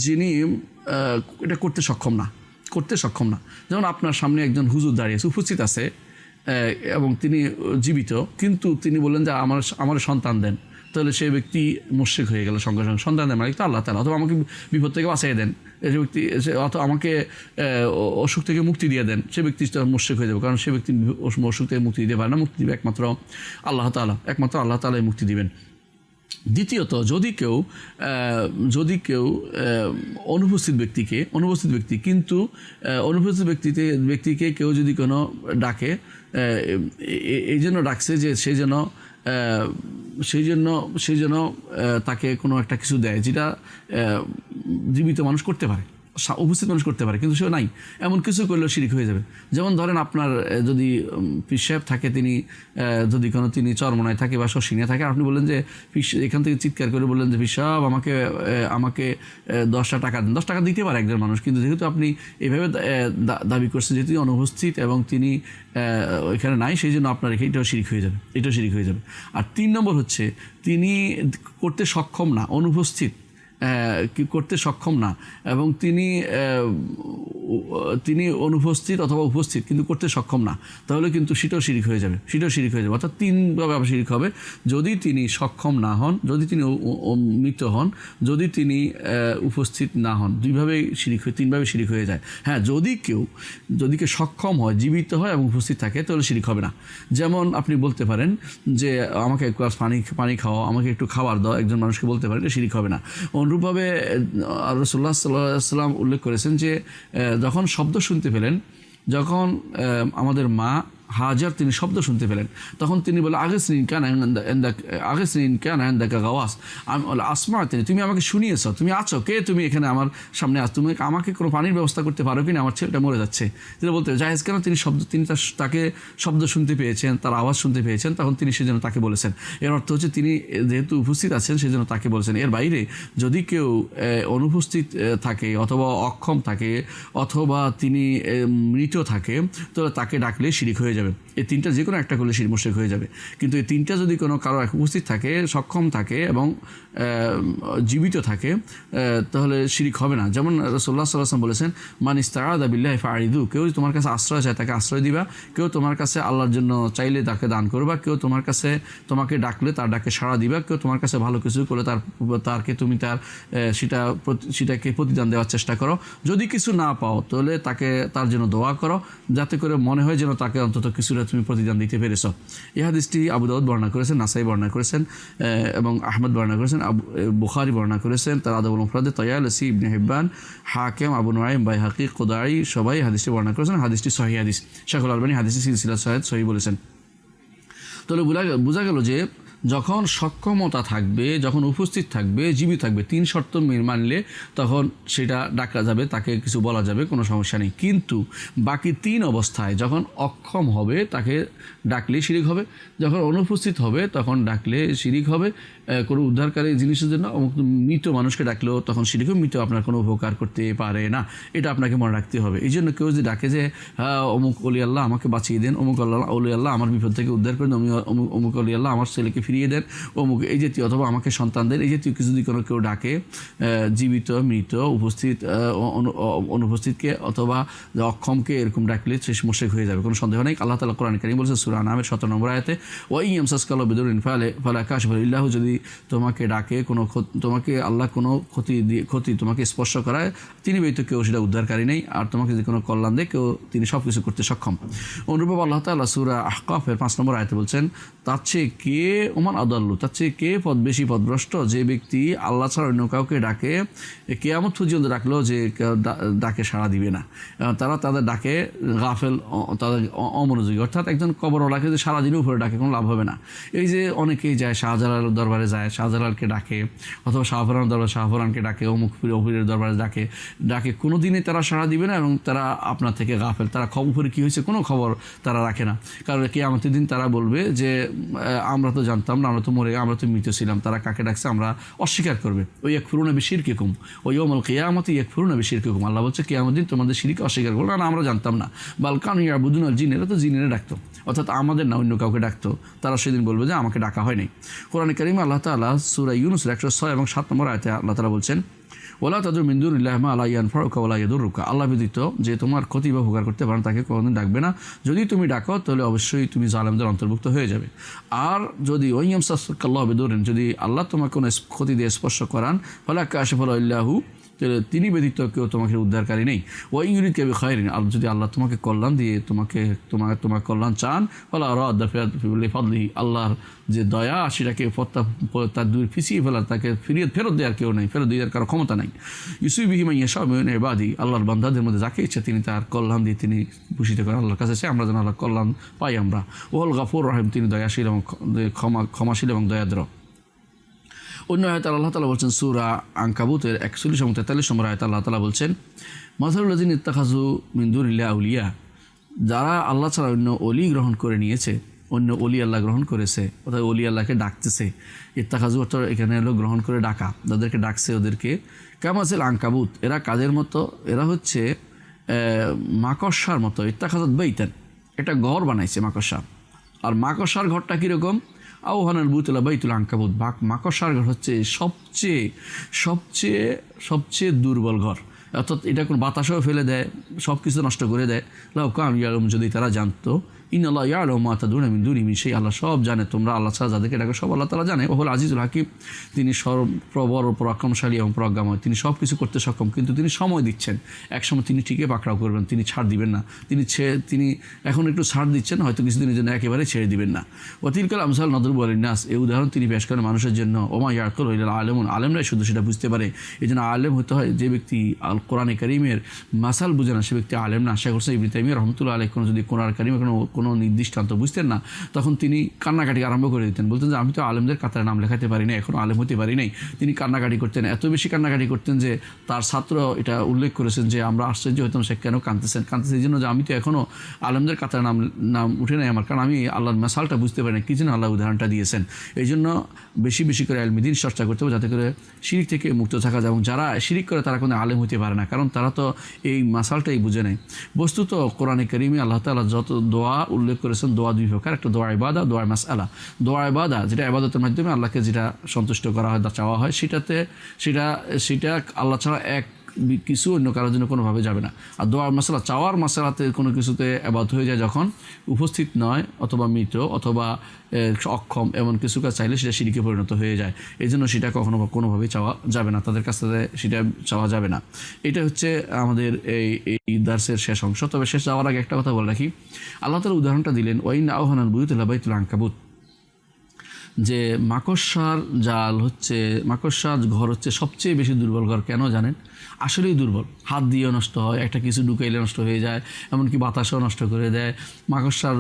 যিনি এটা করতে সক্ষম না। যেমন আপনার সামনে একজন হুজুর দাঁড়িয়েছে, উপস্থিত আছে, এবং তিনি জীবিত, কিন্তু তিনি বললেন যে আমার সন্তান দেন, তাহলে সেই ব্যক্তি মুশরিক হয়ে গেল সঙ্গে সঙ্গে। সন্তানের মালিক তো আল্লাহ তাআলা। অথবা আমাকে বিপদ থেকে বাঁচিয়ে দেন, সে ব্যক্তি, অথবা আমাকে অসুখ থেকে মুক্তি দিয়ে দেন, সে ব্যক্তি মুশরিক হয়ে যাবে। কারণ সে ব্যক্তি অসুখ থেকে মুক্তি দিতে পারে না, মুক্তি দিবে একমাত্র আল্লাহ তাআলাই মুক্তি দিবেন। দ্বিতীয়ত, যদি কেউ অনুপস্থিত ব্যক্তিকে কেউ যদি কোনো ডাকে, এই জন্য ডাকছে যে সেই জন্য তাকে কোনো একটা কিছু দেয়, যেটা জীবিত মানুষ করতে পারে, উপস্থিত মানুষ করতে পারে, কিন্তু সে নাই, এমন কিছু করলেও শিরিক হয়ে যাবে। যেমন ধরেন আপনার যদি পীর সাহেব থাকে, যদি তিনি চরমনায় থাকে বা শশিনে থাকে, আপনি বললেন যে এখান থেকে চিৎকার করে বললেন যে পীর সাহেব আমাকে 10টা টাকা দেন। 10 টাকা দিতে পারে একজন মানুষ, কিন্তু যেহেতু আপনি এভাবে দাবি করছেন যে তিনি অনুপস্থিত এবং তিনি এখানে নাই, সেই জন্য আপনার এটাও শিরিক হয়ে যাবে। আর 3 নম্বর হচ্ছে তিনি করতে সক্ষম না, অনুপস্থিত করতে সক্ষম না, এবং তিনি অনুপস্থিত অথবা উপস্থিত কিন্তু করতে সক্ষম না, তাহলে কিন্তু সেটাও শিরিক হয়ে যাবে। অর্থাৎ 3ভাবে আবার শিরিক হবে। যদি তিনি সক্ষম না হন, যদি তিনি মৃত হন, যদি তিনি উপস্থিত না হন, 2ভাবেই শিরিক হয়ে, 3ভাবে শিরিক হয়ে যায়। হ্যাঁ, যদি কেউ সক্ষম হয়, জীবিত হয় এবং উপস্থিত থাকে, তাহলে শিরিক হবে না। যেমন আপনি বলতে পারেন যে আমাকে এক গ্লাস পানি খাওয়া, আমাকে একটু খাবার দাও, একজন মানুষকে বলতে পারেন, এটা শিরিক হবে না। অনুরূপভাবে রাসূলুল্লাহ সাল্লাল্লাহু আলাইহি ওয়াসাল্লাম উল্লেখ করেছেন যে যখন শব্দ শুনতে পেলেন, যখন আমাদের মা হাজার তিনি শব্দ শুনতে পেলেন, তখন তিনি বলে আগেসরিন কানা ইনদাকা গাওয়াস, আসমা তুমি আমাকে শুনিয়েছ, তুমি আছো কে, তুমি এখানে আমার সামনে আছো, তুমি আমাকে কোনো পানির ব্যবস্থা করতে পারো কিনা, আমার ছেলেটা মরে যাচ্ছে। যেটা বলতে জায়েজ কেন, তিনি তাকে শব্দ শুনতে পেয়েছেন, তার আওয়াজ শুনতে পেয়েছেন, তখন তিনি সেজন্য তাকে বলেছেন। এর অর্থ হচ্ছে তিনি যেহেতু উপস্থিত আছেন সেজন্য তাকে বলেছেন। এর বাইরে যদি কেউ অনুপস্থিত থাকে, অথবা অক্ষম থাকে, অথবা তিনি মৃত থাকে, তো তাকে ডাকলে শিরিক হয়ে যাবে। এই তিনটা যে কোনো একটা করলে শিরিক মুশরিক হয়ে যাবে। কিন্তু এই তিনটা যদি কোনো কারো উপস্থিত থাকে, সক্ষম থাকে এবং জীবিত থাকে, তাহলে শিরিক হবে না। যেমন রাসূলুল্লাহ সাল্লাল্লাহু আলাইহি ওয়াসাল্লাম বলেছেন, মান ইস্তাআযা বিল্লাহি ফাআরিদু, কেউ তোমার কাছে আশ্রয় চায় তাকে আশ্রয় দিবা, কেউ তোমার কাছে আল্লাহর জন্য চাইলে তাকে দান করবা, কেউ তোমার কাছে তোমাকে ডাকলে তার ডাকে সাড়া দিবা, কেউ তোমার কাছে ভালো কিছু করলে তারকে তুমি সেটাকে প্রতিদান দেওয়ার চেষ্টা করো। যদি কিছু না পাও তাহলে তার জন্য দোয়া করো, যাতে করে মনে হয় যেন তাকে অন্তত কিছুটা তুমি প্রতিদান দিতে পেরেছ। এই হাদিসটি আবু দাউদ বর্ণনা করেছেন, নাসাই বর্ণনা করেছেন এবং আহমদ বর্ণনা করেছেন, বুখারী বর্ণনা করেছেন তার আদবুল মুফরাদে, তায়ালসি, ইবনে হিব্বান, হাকিম, আবু নুআইম, বাইহাকি, খুদাই সবাই হাদিসটি বর্ণনা করেছেন। হাদিসটি সহিহ হাদিস। শাইখুল আলবানী হাদিসটি সিলসিলা সহিহ বলেছেন। তাহলে বোঝা গেল যে যখন সক্ষমতা থাকবে, যখন উপস্থিত থাকবে, জীবিত থাকবে, 3 শর্ত মানলে তখন সেটা ডাকা যাবে, তাকে কিছু বলা যাবে, কোনো সমস্যা নেই। কিন্তু বাকি 3 অবস্থায় যখন অক্ষম হবে তাকে ডাকলে শিরিক হবে, যখন অনুপস্থিত হবে তখন ডাকলে শিরিক হবে। কোনো উদ্ধারকারী জিনিসের জন্য মৃত মানুষকে ডাকলেও তখন শিরিক হবে, মৃত আপনার কোনো উপকার করতে পারে না, এটা আপনাকে মনে রাখতে হবে। এই জন্য কেউ যদি ডাকে যে হ্যাঁ অমুক অলি আল্লাহ আমাকে বাঁচিয়ে দেন, অমুক অলি আল্লাহ আমার বিপদ থেকে উদ্ধার করেন, অমুক অলি আল্লাহ আমার ছেলেকে ফিরিয়ে দেন, অমুক এই জাতীয়, অথবা আমাকে সন্তান দেন, এই জাতীয় কিছু যদি কেউ ডাকে, জীবিত, মৃত, উপস্থিত, অনুপস্থিতকে অথবা অক্ষমকে এরকম ডাকলে সে মুশরিক হয়ে যাবে, কোনো সন্দেহ নেই। আল্লাহ তাআলা কোরআন কারীম বলেছেন সূরা আনআমের 17 নম্বর আয়াতে, ওয়া ইন ইয়ামসাসকা আল্লাহু বিদুররিন ফালা কাশিফা লাহু, যদি তোমাকে ডাকে তোমাকে আল্লাহ কোনো ক্ষতি তোমাকে স্পর্শ করায়, তিনি ব্যতীত কেউ সেটা উদ্ধারকারী নেই। আর তোমাকে যদি কোনো কল্যাণ দেয়, তিনি সব কিছু করতে সক্ষম। অনুরূপ আল্লাহ তাআলা সূরা আহকাফের 5 নম্বর আয়াতে বলছেন, তার চেয়ে কে ওমান আদাল্লু, তার চেয়ে কে বেশি পথভ্রষ্ট, যে ব্যক্তি আল্লাহ ছাড়া অন্য কাউকে ডাকে, কিয়ামত পর্যন্ত ডাকলেও যে ডাকে সাড়া দিবে না। তাদের ডাকে গাফেল, তাদের অমনোযোগী, অর্থাৎ একজন কবরওয়ালাকে যে সারাদিনের উপরে ডাকে কোনো লাভ হবে না। এই যে অনেকেই যায় শাহজালাল দরবারে যায়, শাহজালালকে ডাকে, অথবা শাহফরান দরবারে শাহফরানকে ডাকে, অমুক পীরের দরবারে ডাকে, কোনো দিনে তারা সাড়া দিবে না এবং তারা আপনার থেকে গাফেল। তারা উপরে কী হয়েছে কোনো খবর তারা রাখে না, কারণ কিয়ামতের দিন তারা বলবে যে আমরা তো জানতাম না, আমরা তো মৃত ছিলাম, তারা কাকে ডাকছে আমরা অস্বীকার করবে। ওই ইয়াকফুরুনা বিশিরকিকুম ওয়া ইয়াউমুল কিয়ামতি ইয়াকফুরুনা বিশিরকিকুম, আল্লাহ বলছে কিয়ামতের দিন তোমাদের শিরক অস্বীকার করবে না, আমরা জানতাম না। বাল কানু ইয়াবুদুনাল জিন, এরা তো জিনেরা ডাকতো, অর্থাৎ আমাদের না অন্য কাউকে ডাকতো। তারা সেদিন বলবে যে আমাকে ডাকা হয়নি। কোরআনে কারীমে আল্লাহ তাআলা সূরা ইউনূসের 106 এবং 7 নম্বর আয়াতে আল্লাহ তাআলা বলছেন, ওয়ালা তাদউ মিন দুনিল্লাহি মা লা ইয়ানফাউকা ওয়া লা ইয়াদুররুকা, আল্লাহ ব্যতীত যে তোমার ক্ষতি বা উপকার করতে পারেন তাকে কোনোদিন ডাকবে না। যদি তুমি ডাকো তাহলে অবশ্যই তুমি জালেমদের অন্তর্ভুক্ত হয়ে যাবে। আর যদি ওয়াইয়ামসাসকাল্লাহু বিদুররিন, যদি আল্লাহ তোমাকে কোনো ক্ষতি দিয়ে স্পর্শ করান, ফালা কাশিফা লাহু, তিনি ব্যতীত কেউ তোমাকে উদ্ধারকারী নেই। ওয়া ইন ইউরিদকা বিখাইরিন, আর যদি আল্লাহ তোমাকে কল্যাণ দিয়ে তোমার কল্যাণ চান, ফালা রাদ্দা লিফাদলিহি, আল্লাহর যে দয়া সেটাকে তার দূর পিছিয়ে ফেলার, তাকে ফেরত দেওয়ার কেউ নেই, ফেরত দেওয়ার কারো ক্ষমতা নাই। ইউসুফ বিহি মান ইয়াশা মিন ইবাদি, আল্লাহর বান্দাদের মধ্যে যাকে ইচ্ছা তিনি তার কল্যাণ দিয়ে তিনি ভূষিত করেন। আল্লাহর কাছে আমরা যেন আল্লাহর কল্যাণ পাই আমরা। ওয়াল গাফুর রহিম, তিনি দয়াশীল এবং ক্ষমাশীল এবং দয়াদ্র। অন্য আয়াতে আল্লাহ তাআলা বলছেন সূরা আনকাবুতের 41 এবং 43 নম্বর আয়াতে আল্লাহ তাআলা বলছেন, মাসালুল্লাযিনা ইত্তাখাযু মিন দুনিল্লাহি আউলিয়া, যারা আল্লাহ ছাড়া অন্য অলি গ্রহণ করে নিয়েছে, অন্য অলি আল্লাহ গ্রহণ করেছে, অর্থাৎ অলি আল্লাহকে ডাকতেছে। ইত্তাখাযু অর্থাৎ এখানে হলো গ্রহণ করে ডাকা, যাদেরকে ডাকছে ওদেরকে, কামাসাল আনকাবুত, এরা কাদের মতো, এরা হচ্ছে মাকড়সার মতো। ইত্তাখাযাত বাইতান, এটা ঘর বানাইছে মাকড়সা। আর মাকড়সার ঘরটা কীরকম, আওহানাল বুতুলা বাইতুল আনকাবুত, মাকড়সার ঘর হচ্ছে সবচেয়ে দুর্বল ঘর, অর্থাৎ এটা কোনো বাতাসও ফেলে দেয়, সব কিছু নষ্ট করে দেয়। লাউ কানু ইয়ালামুন, যদি তারা জানতো, ইন্নাল্লাহা ইয়ালামু মা তাদউনা মিন দুনিহি, সেই আল্লাহ সব জানে, তোমরা আল্লাহ ছাড়া যাদেরকে ডাকো সব আল্লাহ তাআলা জানে। ওহুল আজিজুল হাকিম, তিনি বড় পরাক্রমশালী এবং প্রজ্ঞাময়, তিনি সব কিছু করতে সক্ষম। কিন্তু তিনি সময় দিচ্ছেন, একসময় তিনি ঠিকই পাকড়াও করবেন, তিনি ছাড় দিবেন না। তিনি এখন একটু ছাড় দিচ্ছেন, হয়তো কিছুদিনের জন্য একেবারে ছেড়ে দিবেন না। ওয়াতিলকাল আমসাল নদরুবু লিন-নাস, এই উদাহরণ তিনি পেশ করেন মানুষের জন্য। ওমা ইয়াকুলু ইল্লা আলেমুন, আলেমরাই শুধু সেটা বুঝতে পারে। এই জন্য আলেম হতে হয়, যে ব্যক্তি আল কোরআনে কারীমের মাসাল বুঝে না সে ব্যক্তি আলেম না। শেখ হোসেন ইবনে তাইমিয়া রাহমাতুল্লাহ আলাইহি যদি কোরআন কারীমে কোনো নির্দিষ্টান্ত বুঝতেন না, তখন তিনি কান্নাকাটি আরম্ভ করে দিতেন, বলতেন যে আমি তো আলেমদের কাতারে নাম লেখাতে পারি না, এখনও আলেম হতে পারি নাই। তিনি কান্নাকাটি করতেন, এত বেশি কান্নাকাটি করতেন যে তার ছাত্র এটা উল্লেখ করেছেন যে আমরা আশ্চর্য হইতাম সে কেন কাঁদতেছেন এই জন্য যে আমি তো এখনও আলেমদের কাতারে নাম উঠে নাই আমার, কারণ আমি আল্লাহর মাসালটা বুঝতে পারি না, কি যেন আল্লাহ উদাহরণটা দিয়েছেন। এই জন্য বেশি করে ইলমে-দ্বীন চর্চা করতে হবে, যাতে করে শিরিক থেকে মুক্ত থাকা যায়। এবং যারা শিরিক করে তারা কোনো আলেম হতে পারে না, কারণ তারা তো এই মাসালটাই বুঝে নেয়। বস্তুত কোরআনে কারীমে আল্লাহ তাআলা যত দোয়া উল্লেখ করেছেন দোয়া দুই প্রকার, একটা দোয়া ইবাদা, দোয়া মাসআলা। দোয়া ইবাদা যেটা ইবাদতের মাধ্যমে আল্লাহকে যেটা সন্তুষ্ট করা হয়, চাওয়া হয়, সেটা আল্লাহ ছাড়া এক কিছু অন্য কারোর জন্য কোনোভাবে যাবে না। আর দোয়ার মাসালা, চাওয়ার মাসালাতে কোনো কিছুতে ইবাদত হয়ে যায় যখন উপস্থিত নয় অথবা মৃত অথবা অক্ষম এমন কিছু কাজ চাইলে সেটা শিরকে পরিণত হয়ে যায়। এই জন্য সেটা কখনো কোনোভাবেই চাওয়া যাবে না, তাদের কাছ থেকে সেটা চাওয়া যাবে না। এটা হচ্ছে আমাদের এই দার্সের শেষ অংশ। তবে শেষ যাওয়ার আগে একটা কথা বলে রাখি, আল্লাহ তাআলা উদাহরণটা দিলেন ওয়াইন আওহানাল বুয়ুত লাবাইতুল আনকাবুত, যে মাকড়সার জাল হচ্ছে, মাকড়সার ঘর হচ্ছে সবচেয়ে বেশি দুর্বল ঘর। কেন জানেন? আসলেই দুর্বল, হাত দিয়েও নষ্ট হয়, একটা কিছু ঢুকাইলে নষ্ট হয়ে যায়, এমনকি বাতাসও নষ্ট করে দেয়। মাকড়সার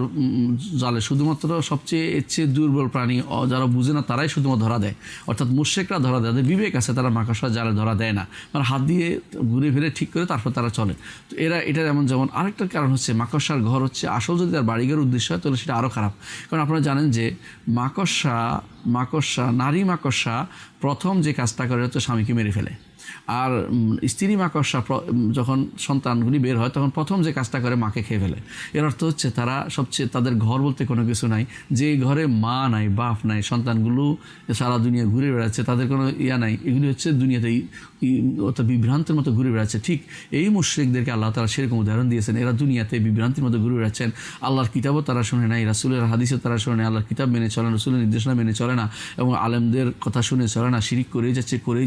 জালে শুধুমাত্র সবচেয়ে এর চেয়ে দুর্বল প্রাণী যারা বুঝে না তারাই শুধুমাত্র ধরা দেয়, অর্থাৎ মুশরিকরা ধরা দেয়, তাদের বিবেক আছে, তারা মাকড়সার জালে ধরা দেয় না, মানে হাত দিয়ে ঘুরে ফিরে ঠিক করে তারপর তারা চলে। তো এটার এমন যেমন আরেকটা কারণ হচ্ছে মাকড়সার ঘর হচ্ছে আসল যদি তার বাড়িঘর উদ্দেশ্য হয় তাহলে সেটা আরও খারাপ। কারণ আপনারা জানেন যে নারী মাকড়সা প্রথম যে কাজটা করে হচ্ছে স্বামীকে মেরে ফেলে, আর স্ত্রী মাকড়সা যখন সন্তানগুলি বের হয় তখন প্রথম যে কাজটা করে মাকে খেয়ে ফেলে। এর অর্থ হচ্ছে তাদের ঘর বলতে কোনো কিছু নাই, যে ঘরে মা নাই, বাপ নাই, সন্তানগুলো সারা দুনিয়া ঘুরে বেড়াচ্ছে, তাদের কোনো নাই, এগুলি হচ্ছে দুনিয়াতেই অর্থাৎ বিভ্রান্তের মতো ঘুরে বেড়াচ্ছে। ঠিক এই মুশরিকদেরকে আল্লাহ তাআলা সেরকম উদাহরণ দিয়েছেন, এরা দুনিয়াতে বিভ্রান্তির মতো ঘুরে বেড়াচ্ছেন, আল্লাহর কিতাবও তারা শোনে নাই, রাসূলের হাদিসও তারা শোনে নাই, আল্লাহর কিতাব মেনে চলে না, রাসূলের নির্দেশনা মেনে চলে না, এবং আলেমদের কথা শুনে চলে না, শিরিক করেই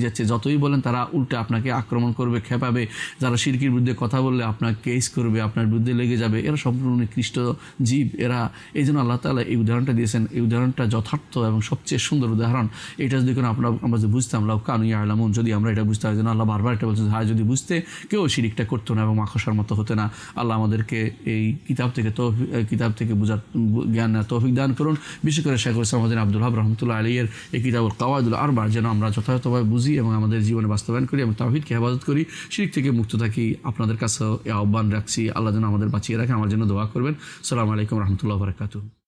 যাচ্ছে। যতই বলেন তারা উল্টে আপনাকে আক্রমণ করবে, খেপাবে, যারা শিরকির বিরুদ্ধে কথা বললে আপনার কেস করবে, আপনার বিরুদ্ধে লেগে যাবে, এরা সম্পূর্ণ নিকৃষ্ট জীব এরা। এই জন্য আল্লাহ তাআলা এই উদাহরণটা দিয়েছেন। এই উদাহরণটা যথার্থ এবং সবচেয়ে সুন্দর উদাহরণ। এটা যদি কোনো আমরা যদি বুঝতাম, লাউ কানু ইয়ালামুন, যদি আমরা এটা বুঝতে হয়, যেন আল্লাহ বারবার এটা বলছেন, হ্যাঁ যদি বুঝতে কেউ শিরিকটা করতো না এবং মাকড়সার মতো হতে না। আল্লাহ আমাদেরকে এই কিতাব থেকে বোঝার জ্ঞান তৌফিক দান করুন। বিশেষ করে শেখ ইসলাম আব্দুল ওয়াহাব রাহমাতুল্লাহ আলাইহির এই কিতাবুল কাওয়াইদুল আরবা যেন আমরা যথাযথভাবে বুঝি এবং আমাদের জীবনে বাস্তবায়ন করি এবং তাওহীদকে হেফাজত করি, শিরক থেকে মুক্ত থাকি। আপনাদের কাছে এই আহ্বান রাখছি, আল্লাহ যেন আমাদের বাঁচিয়ে রাখে। আমার জন্য দোয়া করবেন। আসসালামু আলাইকুম রহমতুল্লাহ বারাকাতুহু।